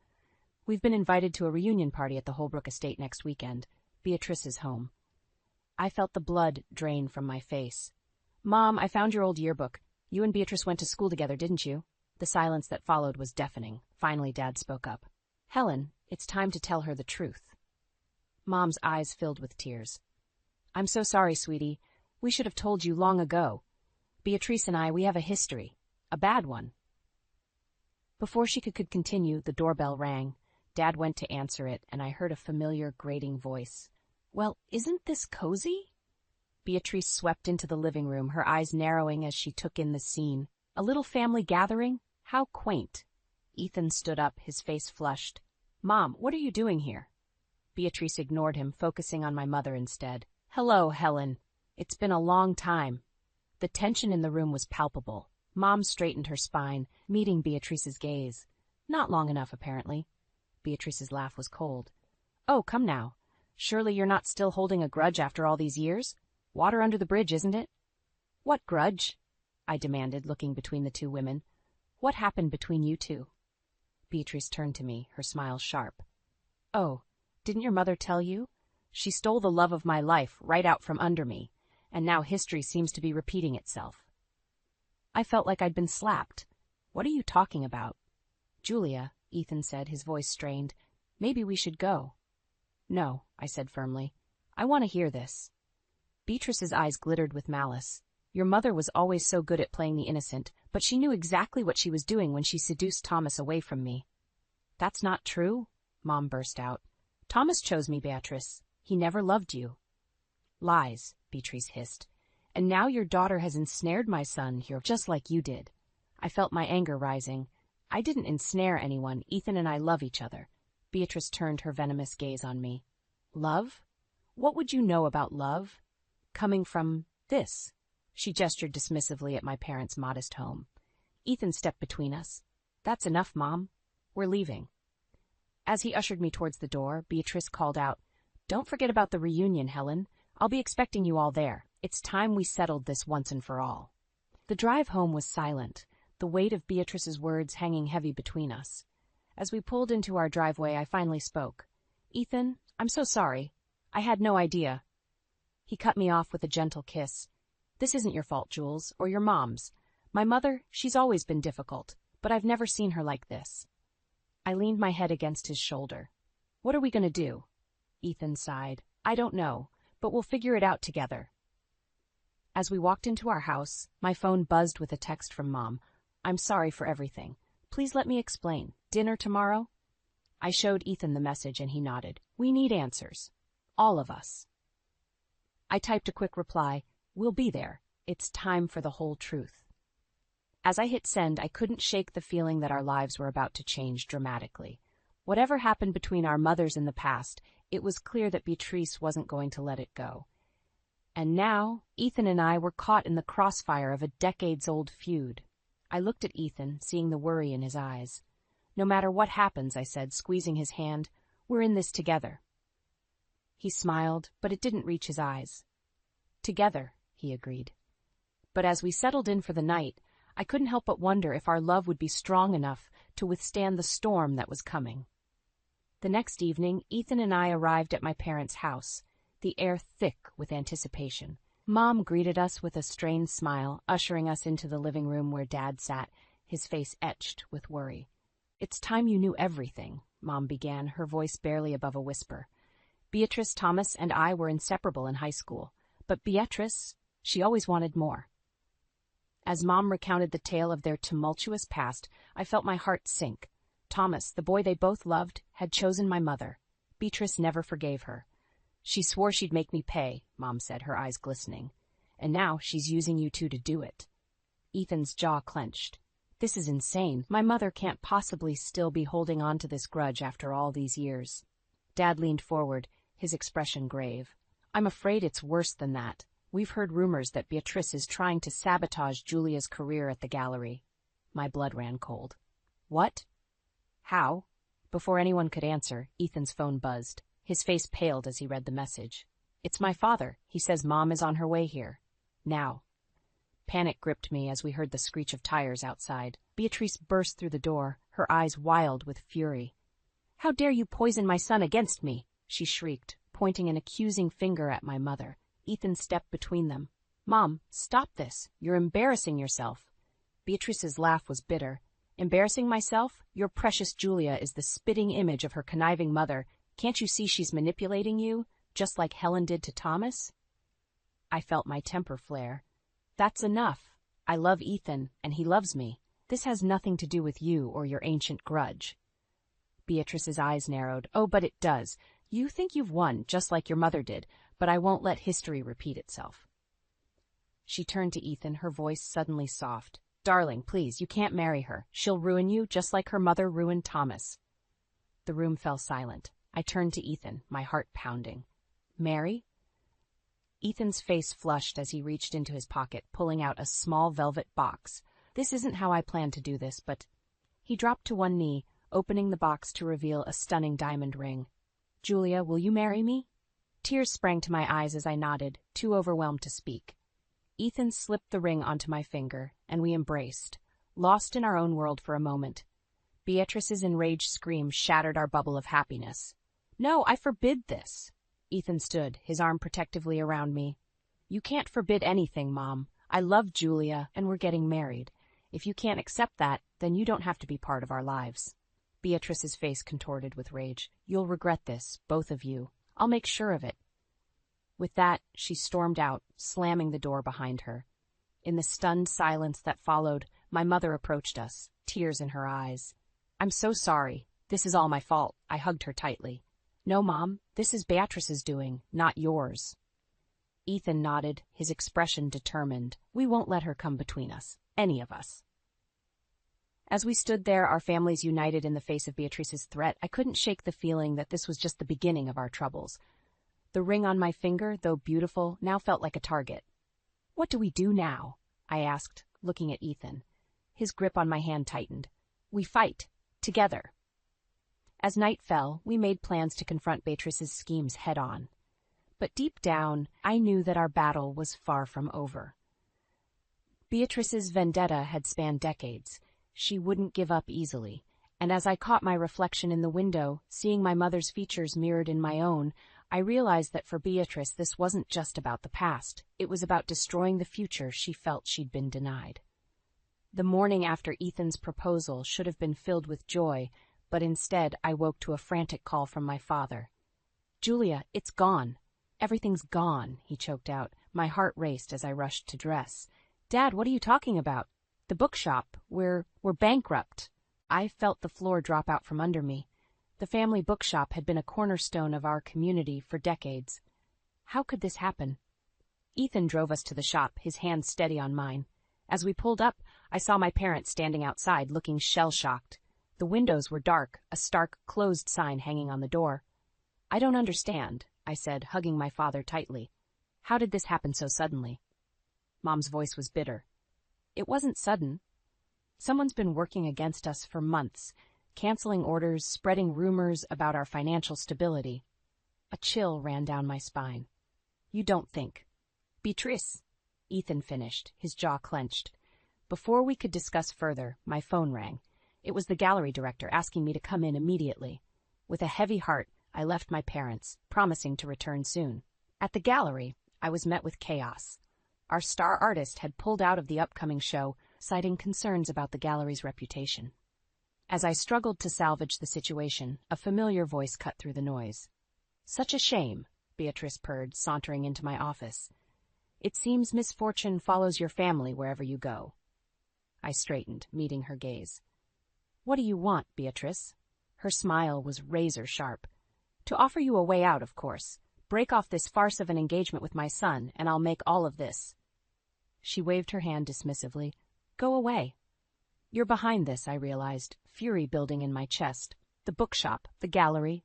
"We've been invited to a reunion party at the Holbrook estate next weekend. Beatrice's home." I felt the blood drain from my face. "Mom, I found your old yearbook. You and Beatrice went to school together, didn't you?" The silence that followed was deafening. Finally, Dad spoke up. "Helen, it's time to tell her the truth." Mom's eyes filled with tears. "I'm so sorry, sweetie. We should have told you long ago. Beatrice and I, we have a history. A bad one." Before she could continue, the doorbell rang. Dad went to answer it, and I heard a familiar, grating voice. "Well, isn't this cozy?" Beatrice swept into the living room, her eyes narrowing as she took in the scene. A little family gathering? How quaint. Ethan stood up, his face flushed. "Mom, what are you doing here?" Beatrice ignored him, focusing on my mother instead. "Hello, Helen. It's been a long time." The tension in the room was palpable. Mom straightened her spine, meeting Beatrice's gaze. "Not long enough, apparently." Beatrice's laugh was cold. "Oh, come now. Surely you're not still holding a grudge after all these years? Water under the bridge, isn't it?" "What grudge?" I demanded, looking between the two women. "What happened between you two?" Beatrice turned to me, her smile sharp. "Oh, didn't your mother tell you? She stole the love of my life right out from under me, and now history seems to be repeating itself." I felt like I'd been slapped. "What are you talking about?" "Julia," Ethan said, his voice strained, "maybe we should go." "No," I said firmly. "I want to hear this." Beatrice's eyes glittered with malice. "Your mother was always so good at playing the innocent, but she knew exactly what she was doing when she seduced Thomas away from me." "That's not true," Mom burst out. "Thomas chose me, Beatrice. He never loved you." "Lies," Beatrice hissed. "And now your daughter has ensnared my son here just like you did." I felt my anger rising. "I didn't ensnare anyone. Ethan and I love each other." Beatrice turned her venomous gaze on me. "Love? What would you know about love? Coming from this?" She gestured dismissively at my parents' modest home. Ethan stepped between us. "That's enough, Mom. We're leaving." As he ushered me towards the door, Beatrice called out, "Don't forget about the reunion, Helen. I'll be expecting you all there. It's time we settled this once and for all." The drive home was silent, the weight of Beatrice's words hanging heavy between us. As we pulled into our driveway, I finally spoke. "Ethan, I'm so sorry. I had no idea." He cut me off with a gentle kiss. "This isn't your fault, Jules, or your mom's. My mother, she's always been difficult, but I've never seen her like this." I leaned my head against his shoulder. "What are we going to do?" Ethan sighed. "I don't know, but we'll figure it out together." As we walked into our house, my phone buzzed with a text from Mom. "I'm sorry for everything. Please let me explain. Dinner tomorrow?" I showed Ethan the message and he nodded. "We need answers. All of us." I typed a quick reply. "We'll be there. It's time for the whole truth." As I hit send, I couldn't shake the feeling that our lives were about to change dramatically. Whatever happened between our mothers in the past, it was clear that Beatrice wasn't going to let it go. And now, Ethan and I were caught in the crossfire of a decades-old feud. I looked at Ethan, seeing the worry in his eyes. "No matter what happens," I said, squeezing his hand, "we're in this together." He smiled, but it didn't reach his eyes. "Together," he agreed. But as we settled in for the night, I couldn't help but wonder if our love would be strong enough to withstand the storm that was coming. The next evening, Ethan and I arrived at my parents' house, the air thick with anticipation. Mom greeted us with a strained smile, ushering us into the living room where Dad sat, his face etched with worry. "It's time you knew everything," Mom began, her voice barely above a whisper. "Beatrice, Thomas, and I were inseparable in high school, but Beatrice, she always wanted more." As Mom recounted the tale of their tumultuous past, I felt my heart sink. Thomas, the boy they both loved, had chosen my mother. Beatrice never forgave her. "She swore she'd make me pay," Mom said, her eyes glistening. "And now she's using you two to do it." Ethan's jaw clenched. "This is insane. My mother can't possibly still be holding on to this grudge after all these years." Dad leaned forward, his expression grave. "I'm afraid it's worse than that. We've heard rumors that Beatrice is trying to sabotage Julia's career at the gallery." My blood ran cold. "What? How? Before anyone could answer, Ethan's phone buzzed. His face paled as he read the message. It's my father. He says Mom is on her way here. Now. Panic gripped me as we heard the screech of tires outside. Beatrice burst through the door, her eyes wild with fury. How dare you poison my son against me? She shrieked, pointing an accusing finger at my mother. Ethan stepped between them. Mom, stop this. You're embarrassing yourself. Beatrice's laugh was bitter. Embarrassing myself? Your precious Julia is the spitting image of her conniving mother. Can't you see she's manipulating you, just like Helen did to Thomas? I felt my temper flare. That's enough. I love Ethan, and he loves me. This has nothing to do with you or your ancient grudge. Beatrice's eyes narrowed. Oh, but it does. You think you've won, just like your mother did, but I won't let history repeat itself. She turned to Ethan, her voice suddenly soft. Darling, please, you can't marry her. She'll ruin you, just like her mother ruined Thomas. The room fell silent. I turned to Ethan, my heart pounding. Mary? Ethan's face flushed as he reached into his pocket, pulling out a small velvet box. This isn't how I planned to do this, but... He dropped to one knee, opening the box to reveal a stunning diamond ring. Julia, will you marry me? Tears sprang to my eyes as I nodded, too overwhelmed to speak. Ethan slipped the ring onto my finger, and we embraced, lost in our own world for a moment. Beatrice's enraged scream shattered our bubble of happiness. No, I forbid this. Ethan stood, his arm protectively around me. You can't forbid anything, Mom. I love Julia, and we're getting married. If you can't accept that, then you don't have to be part of our lives. Beatrice's face contorted with rage. You'll regret this, both of you. I'll make sure of it. With that, she stormed out, slamming the door behind her. In the stunned silence that followed, my mother approached us, tears in her eyes. I'm so sorry. This is all my fault. I hugged her tightly. No, Mom, this is Beatrice's doing, not yours. Ethan nodded, his expression determined. We won't let her come between us, any of us. As we stood there, our families united in the face of Beatrice's threat, I couldn't shake the feeling that this was just the beginning of our troubles. The ring on my finger, though beautiful, now felt like a target. What do we do now? I asked, looking at Ethan. His grip on my hand tightened. We fight. Together. As night fell, we made plans to confront Beatrice's schemes head-on. But deep down, I knew that our battle was far from over. Beatrice's vendetta had spanned decades. She wouldn't give up easily, and as I caught my reflection in the window, seeing my mother's features mirrored in my own, I realized that for Beatrice this wasn't just about the past. It was about destroying the future she felt she'd been denied. The morning after Ethan's proposal should have been filled with joy, but instead I woke to a frantic call from my father. Julia, it's gone. Everything's gone, he choked out. My heart raced as I rushed to dress. Dad, what are you talking about? The bookshop. We're bankrupt. I felt the floor drop out from under me. The family bookshop had been a cornerstone of our community for decades. How could this happen? Ethan drove us to the shop, his hand steady on mine. As we pulled up, I saw my parents standing outside, looking shell-shocked. The windows were dark, a stark, closed sign hanging on the door. I don't understand, I said, hugging my father tightly. How did this happen so suddenly? Mom's voice was bitter. It wasn't sudden. Someone's been working against us for months, canceling orders, spreading rumors about our financial stability. A chill ran down my spine. You don't think. Beatrice, Ethan finished, his jaw clenched. Before we could discuss further, my phone rang. It was the gallery director asking me to come in immediately. With a heavy heart, I left my parents, promising to return soon. At the gallery, I was met with chaos. Our star artist had pulled out of the upcoming show, citing concerns about the gallery's reputation. As I struggled to salvage the situation, a familiar voice cut through the noise. Such a shame, Beatrice purred, sauntering into my office. It seems misfortune follows your family wherever you go. I straightened, meeting her gaze. What do you want, Beatrice? Her smile was razor-sharp. To offer you a way out, of course. Break off this farce of an engagement with my son, and I'll make all of this. She waved her hand dismissively. Go away. You're behind this, I realized, fury building in my chest. The bookshop, the gallery.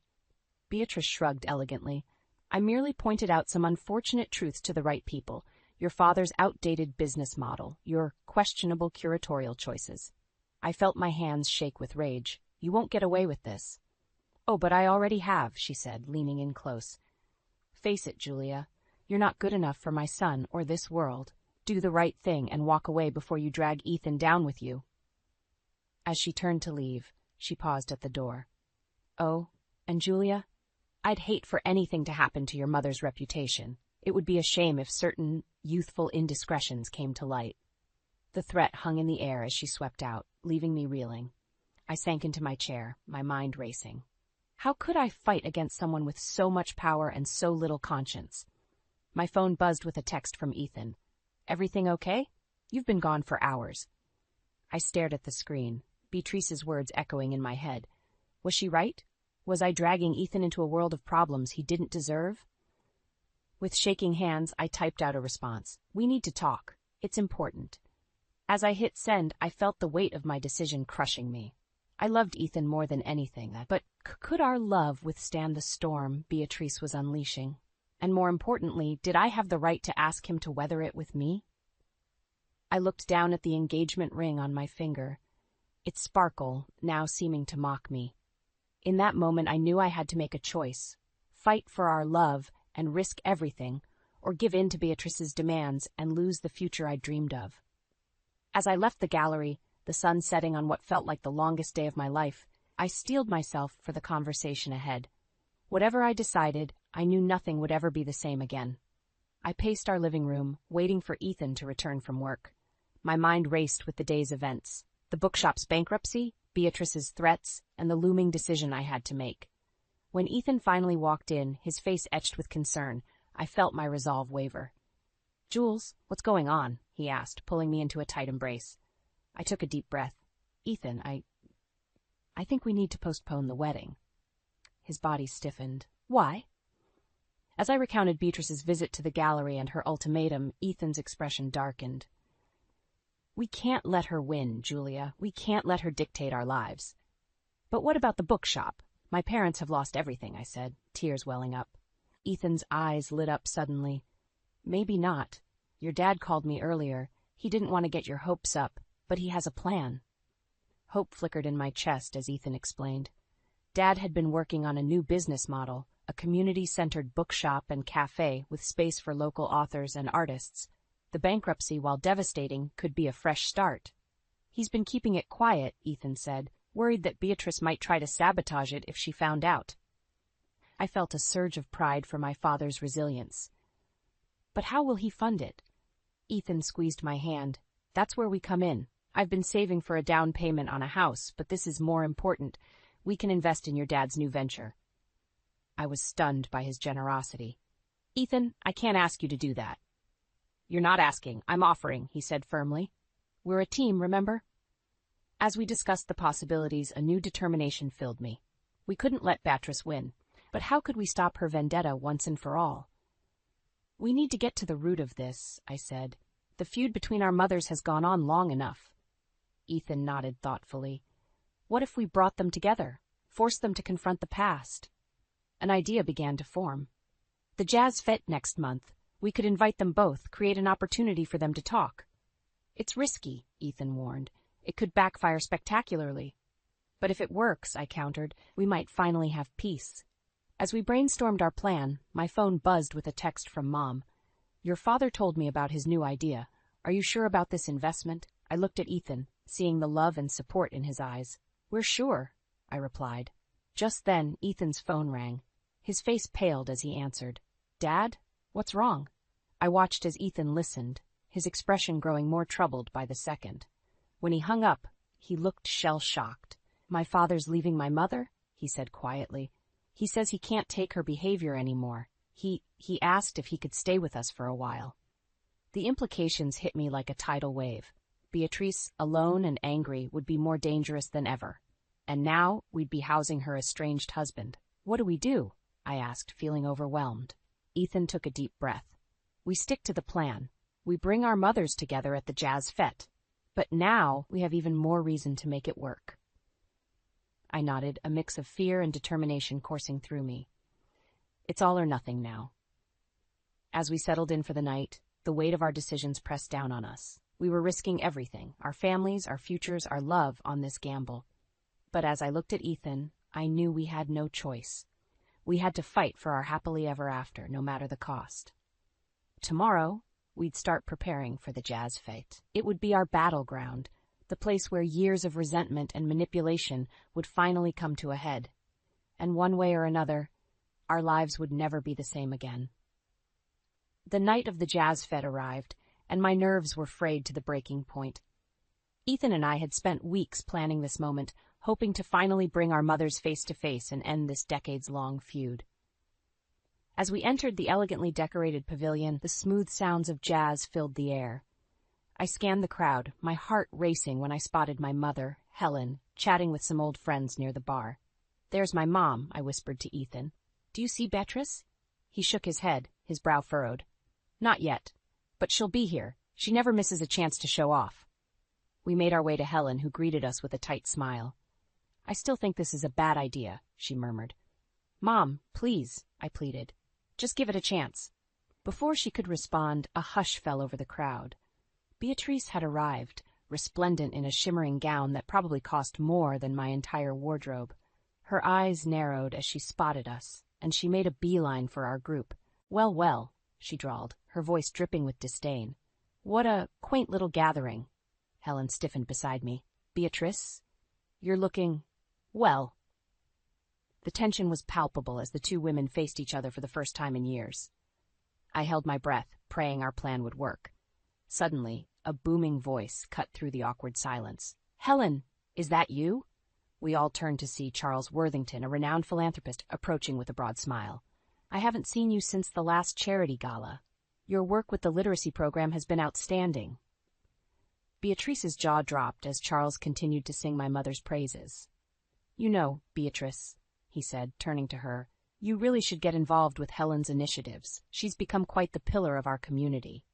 Beatrice shrugged elegantly. I merely pointed out some unfortunate truths to the right people. Your father's outdated business model, your questionable curatorial choices. I felt my hands shake with rage. You won't get away with this. Oh, but I already have, she said, leaning in close. Face it, Julia. You're not good enough for my son or this world. Do the right thing and walk away before you drag Ethan down with you. As she turned to leave, she paused at the door. Oh, and Julia, I'd hate for anything to happen to your mother's reputation. It would be a shame if certain youthful indiscretions came to light. The threat hung in the air as she swept out, leaving me reeling. I sank into my chair, my mind racing. How could I fight against someone with so much power and so little conscience? My phone buzzed with a text from Ethan. Everything okay? You've been gone for hours. I stared at the screen, Beatrice's words echoing in my head. Was she right? Was I dragging Ethan into a world of problems he didn't deserve? With shaking hands, I typed out a response. We need to talk. It's important. As I hit send, I felt the weight of my decision crushing me. I loved Ethan more than anything, but could our love withstand the storm Beatrice was unleashing? And more importantly, did I have the right to ask him to weather it with me? I looked down at the engagement ring on my finger, its sparkle now seeming to mock me. In that moment, I knew I had to make a choice, fight for our love and risk everything, or give in to Beatrice's demands and lose the future I dreamed of. As I left the gallery, the sun setting on what felt like the longest day of my life, I steeled myself for the conversation ahead. Whatever I decided, I knew nothing would ever be the same again. I paced our living room, waiting for Ethan to return from work. My mind raced with the day's events, the bookshop's bankruptcy, Beatrice's threats, and the looming decision I had to make. When Ethan finally walked in, his face etched with concern, I felt my resolve waver. Jules, what's going on? He asked, pulling me into a tight embrace. I took a deep breath. Ethan, I think we need to postpone the wedding. His body stiffened. Why? As I recounted Beatrice's visit to the gallery and her ultimatum, Ethan's expression darkened. We can't let her win, Julia. We can't let her dictate our lives. But what about the bookshop? My parents have lost everything, I said, tears welling up. Ethan's eyes lit up suddenly. Maybe not. Your dad called me earlier. He didn't want to get your hopes up, but he has a plan. Hope flickered in my chest as Ethan explained. Dad had been working on a new business model, a community-centered bookshop and cafe with space for local authors and artists. The bankruptcy, while devastating, could be a fresh start. He's been keeping it quiet, Ethan said, worried that Beatrice might try to sabotage it if she found out. I felt a surge of pride for my father's resilience. But how will he fund it? Ethan squeezed my hand. That's where we come in. I've been saving for a down payment on a house, but this is more important. We can invest in your dad's new venture. I was stunned by his generosity. Ethan, I can't ask you to do that. You're not asking, I'm offering, he said firmly. We're a team, remember? As we discussed the possibilities, a new determination filled me. We couldn't let Beatrice win, but how could we stop her vendetta once and for all? We need to get to the root of this, I said. The feud between our mothers has gone on long enough. Ethan nodded thoughtfully. What if we brought them together, forced them to confront the past? An idea began to form. The jazz fete next month. We could invite them both, create an opportunity for them to talk. It's risky, Ethan warned. It could backfire spectacularly. But if it works, I countered, we might finally have peace. As we brainstormed our plan, my phone buzzed with a text from Mom. Your father told me about his new idea. Are you sure about this investment? I looked at Ethan, seeing the love and support in his eyes. We're sure, I replied. Just then, Ethan's phone rang. His face paled as he answered. Dad? What's wrong? I watched as Ethan listened, his expression growing more troubled by the second. When he hung up, he looked shell-shocked. My father's leaving my mother? He said quietly. He says he can't take her behavior anymore. He asked if he could stay with us for a while. The implications hit me like a tidal wave. Beatrice, alone and angry, would be more dangerous than ever. And now we'd be housing her estranged husband. What do we do? I asked, feeling overwhelmed. Ethan took a deep breath. We stick to the plan. We bring our mothers together at the jazz fete. But now we have even more reason to make it work. I nodded, a mix of fear and determination coursing through me. It's all or nothing now. As we settled in for the night, the weight of our decisions pressed down on us. We were risking everything, our families, our futures, our love, on this gamble. But as I looked at Ethan, I knew we had no choice. We had to fight for our happily ever after, no matter the cost. Tomorrow, we'd start preparing for the jazz fete. It would be our battleground, the place where years of resentment and manipulation would finally come to a head. And one way or another, our lives would never be the same again. The night of the jazz fete arrived, and my nerves were frayed to the breaking point. Ethan and I had spent weeks planning this moment, hoping to finally bring our mothers face to face and end this decades-long feud. As we entered the elegantly decorated pavilion, the smooth sounds of jazz filled the air. I scanned the crowd, my heart racing when I spotted my mother, Helen, chatting with some old friends near the bar. "There's my mom," I whispered to Ethan. "Do you see Beatrice?" He shook his head, his brow furrowed. "Not yet, but she'll be here. She never misses a chance to show off." We made our way to Helen, who greeted us with a tight smile. "I still think this is a bad idea," she murmured. "Mom, please," I pleaded. "Just give it a chance." Before she could respond, a hush fell over the crowd. Beatrice had arrived, resplendent in a shimmering gown that probably cost more than my entire wardrobe. Her eyes narrowed as she spotted us, and she made a beeline for our group. Well, she drawled, her voice dripping with disdain. "What a quaint little gathering." Helen stiffened beside me. "Beatrice, you're looking, well." The tension was palpable as the two women faced each other for the first time in years. I held my breath, praying our plan would work. Suddenly, a booming voice cut through the awkward silence. "Helen, is that you?" We all turned to see Charles Worthington, a renowned philanthropist, approaching with a broad smile. "I haven't seen you since the last charity gala. Your work with the literacy program has been outstanding." Beatrice's jaw dropped as Charles continued to sing my mother's praises. "You know, Beatrice," he said, turning to her, "you really should get involved with Helen's initiatives. She's become quite the pillar of our community."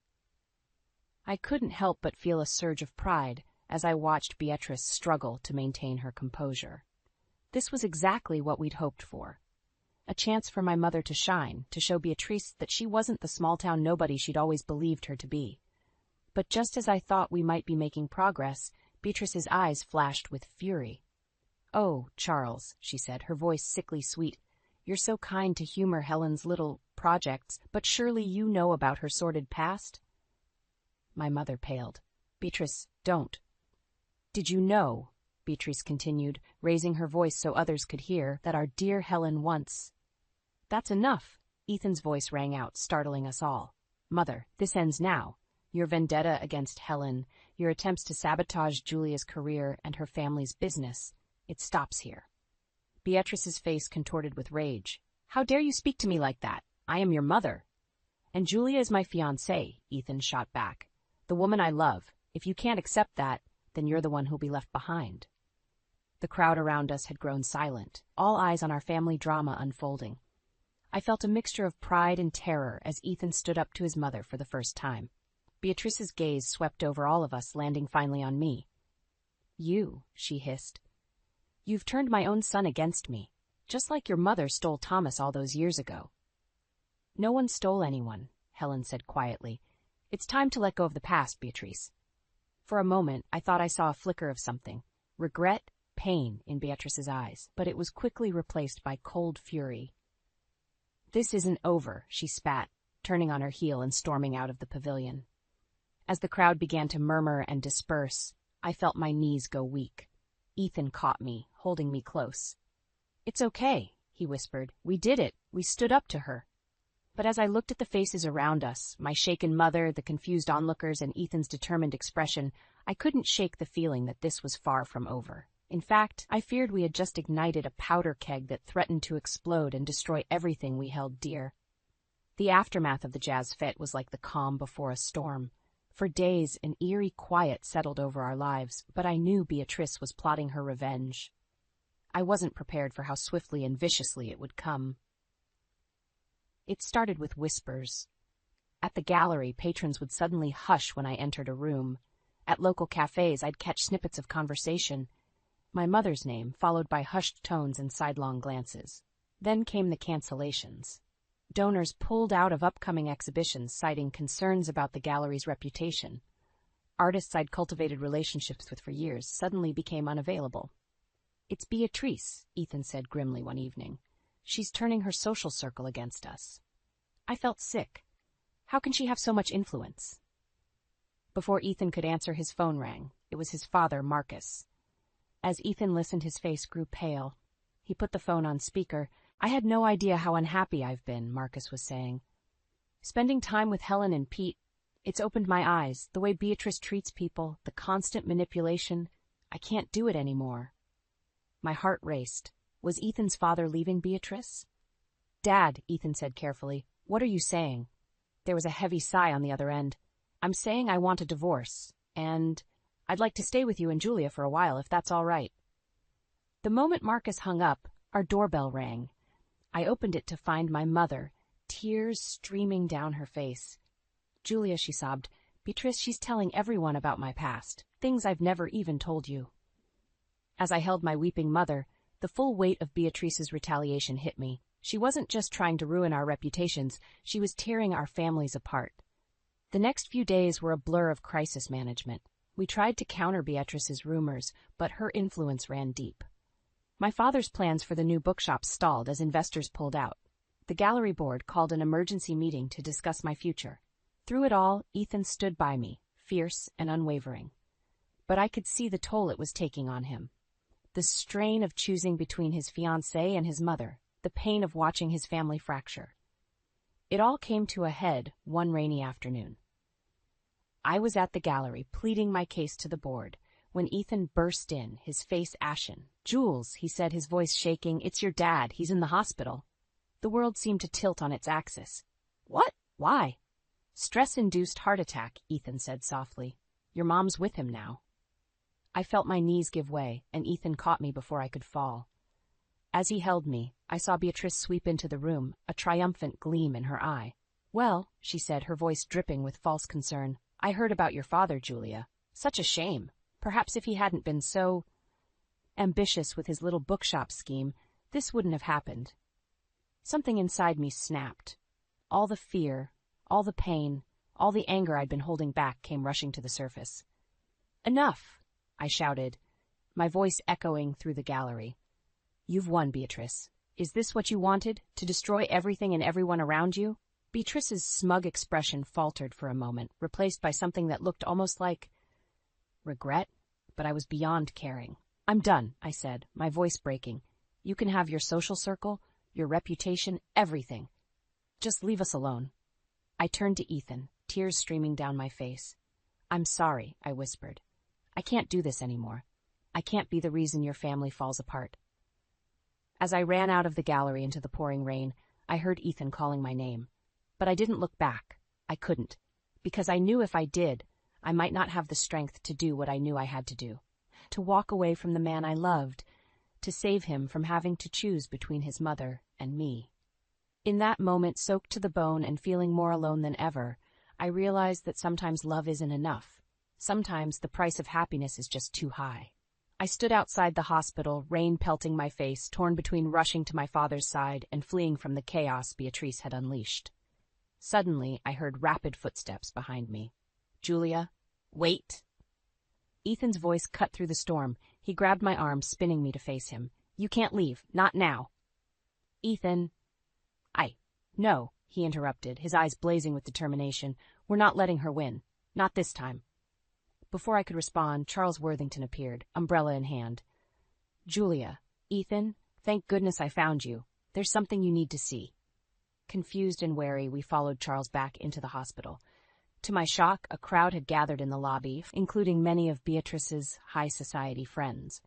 I couldn't help but feel a surge of pride as I watched Beatrice struggle to maintain her composure. This was exactly what we'd hoped for. A chance for my mother to shine, to show Beatrice that she wasn't the small-town nobody she'd always believed her to be. But just as I thought we might be making progress, Beatrice's eyes flashed with fury. "Oh, Charles," she said, her voice sickly sweet, "you're so kind to humor Helen's little projects, but surely you know about her sordid past?" My mother paled. "Beatrice, don't." "Did you know," Beatrice continued, raising her voice so others could hear, "that our dear Helen once—" "That's enough," Ethan's voice rang out, startling us all. "Mother, this ends now. Your vendetta against Helen, your attempts to sabotage Julia's career and her family's business, it stops here." Beatrice's face contorted with rage. "How dare you speak to me like that? I am your mother." "And Julia is my fiancée," Ethan shot back. "The woman I love. If you can't accept that, then you're the one who'll be left behind." The crowd around us had grown silent, all eyes on our family drama unfolding. I felt a mixture of pride and terror as Ethan stood up to his mother for the first time. Beatrice's gaze swept over all of us, landing finally on me. "You," she hissed. "You've turned my own son against me, just like your mother stole Thomas all those years ago." "No one stole anyone," Helen said quietly. "It's time to let go of the past, Beatrice." For a moment, I thought I saw a flicker of something, regret, pain in Beatrice's eyes, but it was quickly replaced by cold fury. "This isn't over," she spat, turning on her heel and storming out of the pavilion. As the crowd began to murmur and disperse, I felt my knees go weak. Ethan caught me, holding me close. "It's okay," he whispered. "We did it. We stood up to her." But as I looked at the faces around us, my shaken mother, the confused onlookers, and Ethan's determined expression, I couldn't shake the feeling that this was far from over. In fact, I feared we had just ignited a powder keg that threatened to explode and destroy everything we held dear. The aftermath of the jazz fete was like the calm before a storm. For days, an eerie quiet settled over our lives, but I knew Beatrice was plotting her revenge. I wasn't prepared for how swiftly and viciously it would come. It started with whispers. At the gallery, patrons would suddenly hush when I entered a room. At local cafes, I'd catch snippets of conversation. My mother's name, followed by hushed tones and sidelong glances. Then came the cancellations. Donors pulled out of upcoming exhibitions, citing concerns about the gallery's reputation. Artists I'd cultivated relationships with for years suddenly became unavailable. It's Beatrice, Ethan said grimly one evening. She's turning her social circle against us. I felt sick. How can she have so much influence? Before Ethan could answer, his phone rang. It was his father, Marcus. As Ethan listened, his face grew pale. He put the phone on speaker. I had no idea how unhappy I've been, Marcus was saying. Spending time with Helen and Pete, it's opened my eyes. The way Beatrice treats people, the constant manipulation. I can't do it anymore. My heart raced. Was Ethan's father leaving Beatrice? Dad, Ethan said carefully, what are you saying? There was a heavy sigh on the other end. I'm saying I want a divorce, and I'd like to stay with you and Julia for a while, if that's all right. The moment Marcus hung up, our doorbell rang. I opened it to find my mother, tears streaming down her face. Julia, she sobbed, Beatrice, she's telling everyone about my past, things I've never even told you. As I held my weeping mother, the full weight of Beatrice's retaliation hit me. She wasn't just trying to ruin our reputations, she was tearing our families apart. The next few days were a blur of crisis management. We tried to counter Beatrice's rumors, but her influence ran deep. My father's plans for the new bookshop stalled as investors pulled out. The gallery board called an emergency meeting to discuss my future. Through it all, Ethan stood by me, fierce and unwavering. But I could see the toll it was taking on him. The strain of choosing between his fiancée and his mother, the pain of watching his family fracture. It all came to a head one rainy afternoon. I was at the gallery, pleading my case to the board, when Ethan burst in, his face ashen. Jules, he said, his voice shaking, it's your dad, he's in the hospital. The world seemed to tilt on its axis. What? Why? Stress-induced heart attack, Ethan said softly. Your mom's with him now. I felt my knees give way, and Ethan caught me before I could fall. As he held me, I saw Beatrice sweep into the room, a triumphant gleam in her eye. Well, she said, her voice dripping with false concern, I heard about your father, Julia. Such a shame. Perhaps if he hadn't been so ambitious with his little bookshop scheme, this wouldn't have happened. Something inside me snapped. All the fear, all the pain, all the anger I'd been holding back came rushing to the surface. Enough, I shouted, my voice echoing through the gallery. You've won, Beatrice. Is this what you wanted, to destroy everything and everyone around you? Beatrice's smug expression faltered for a moment, replaced by something that looked almost like regret, but I was beyond caring. I'm done, I said, my voice breaking. You can have your social circle, your reputation, everything. Just leave us alone. I turned to Ethan, tears streaming down my face. I'm sorry, I whispered. I can't do this anymore. I can't be the reason your family falls apart. As I ran out of the gallery into the pouring rain, I heard Ethan calling my name. But I didn't look back. I couldn't. Because I knew if I did, I might not have the strength to do what I knew I had to do. To walk away from the man I loved, to save him from having to choose between his mother and me. In that moment, soaked to the bone and feeling more alone than ever, I realized that sometimes love isn't enough. Sometimes the price of happiness is just too high. I stood outside the hospital, rain pelting my face, torn between rushing to my father's side and fleeing from the chaos Beatrice had unleashed. Suddenly, I heard rapid footsteps behind me. Julia, wait. Ethan's voice cut through the storm. He grabbed my arm, spinning me to face him. You can't leave. Not now. Ethan. No, he interrupted, his eyes blazing with determination. We're not letting her win. Not this time. Before I could respond, Charles Worthington appeared, umbrella in hand. Julia, Ethan, thank goodness I found you. There's something you need to see. Confused and wary, we followed Charles back into the hospital. To my shock, a crowd had gathered in the lobby, including many of Beatrice's high society friends.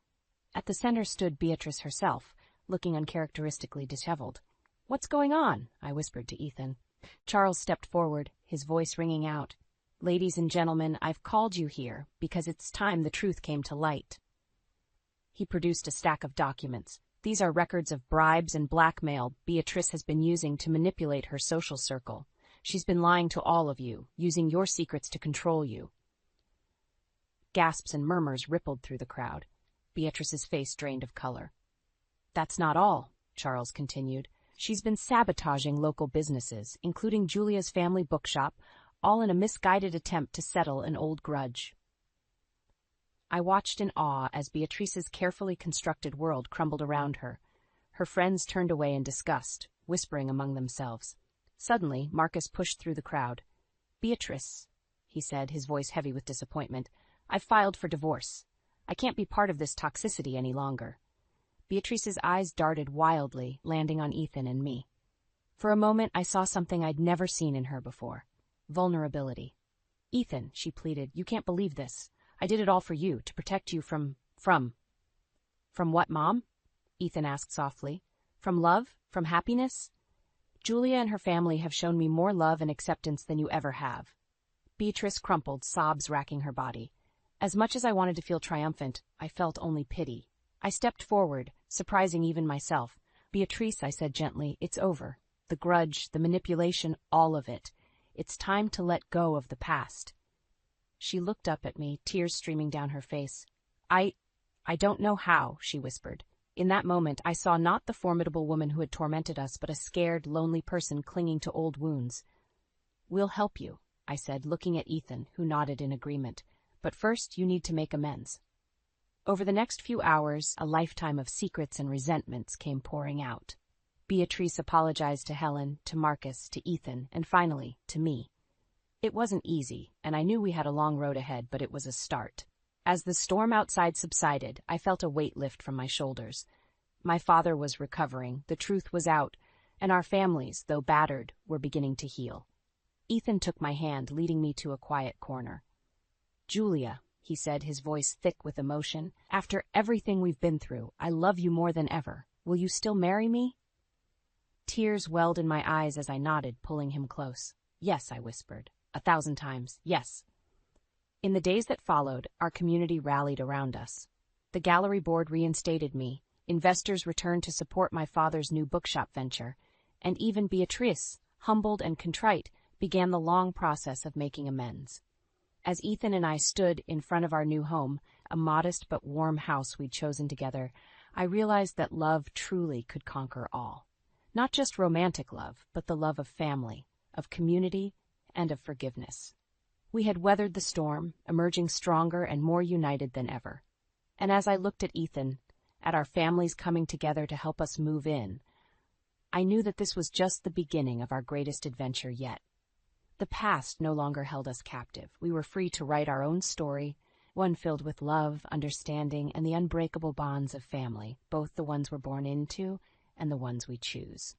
At the center stood Beatrice herself, looking uncharacteristically disheveled. What's going on? I whispered to Ethan. Charles stepped forward, his voice ringing out. Ladies and gentlemen, I've called you here because it's time the truth came to light. He produced a stack of documents. These are records of bribes and blackmail Beatrice has been using to manipulate her social circle. She's been lying to all of you, using your secrets to control you. Gasps and murmurs rippled through the crowd. Beatrice's face drained of color. That's not all, Charles continued. She's been sabotaging local businesses, including Julia's family bookshop, all in a misguided attempt to settle an old grudge. I watched in awe as Beatrice's carefully constructed world crumbled around her. Her friends turned away in disgust, whispering among themselves. Suddenly, Marcus pushed through the crowd. "Beatrice," he said, his voice heavy with disappointment, "I've filed for divorce. I can't be part of this toxicity any longer." Beatrice's eyes darted wildly, landing on Ethan and me. For a moment, I saw something I'd never seen in her before. Vulnerability. "Ethan," she pleaded, "you can't believe this. I did it all for you, to protect you from what, Mom?" Ethan asked softly. "From love? From happiness? Julia and her family have shown me more love and acceptance than you ever have." Beatrice crumpled, sobs racking her body. As much as I wanted to feel triumphant, I felt only pity. I stepped forward, surprising even myself. "Beatrice," I said gently, "it's over. The grudge, the manipulation, all of it. It's time to let go of the past." She looked up at me, tears streaming down her face. I don't know how," she whispered. In that moment, I saw not the formidable woman who had tormented us, but a scared, lonely person clinging to old wounds. "We'll help you," I said, looking at Ethan, who nodded in agreement. "But first, you need to make amends." Over the next few hours, a lifetime of secrets and resentments came pouring out. Beatrice apologized to Helen, to Marcus, to Ethan, and finally, to me. It wasn't easy, and I knew we had a long road ahead, but it was a start. As the storm outside subsided, I felt a weight lift from my shoulders. My father was recovering, the truth was out, and our families, though battered, were beginning to heal. Ethan took my hand, leading me to a quiet corner. "Julia," he said, his voice thick with emotion, "after everything we've been through, I love you more than ever. Will you still marry me?" Tears welled in my eyes as I nodded, pulling him close. "Yes," I whispered, 1,000 times, "yes." In the days that followed, our community rallied around us. The gallery board reinstated me, investors returned to support my father's new bookshop venture, and even Beatrice, humbled and contrite, began the long process of making amends. As Ethan and I stood in front of our new home, a modest but warm house we'd chosen together, I realized that love truly could conquer all. Not just romantic love, but the love of family, of community, and of forgiveness. We had weathered the storm, emerging stronger and more united than ever. And as I looked at Ethan, at our families coming together to help us move in, I knew that this was just the beginning of our greatest adventure yet. The past no longer held us captive. We were free to write our own story, one filled with love, understanding, and the unbreakable bonds of family, both the ones we're born into and the ones we choose.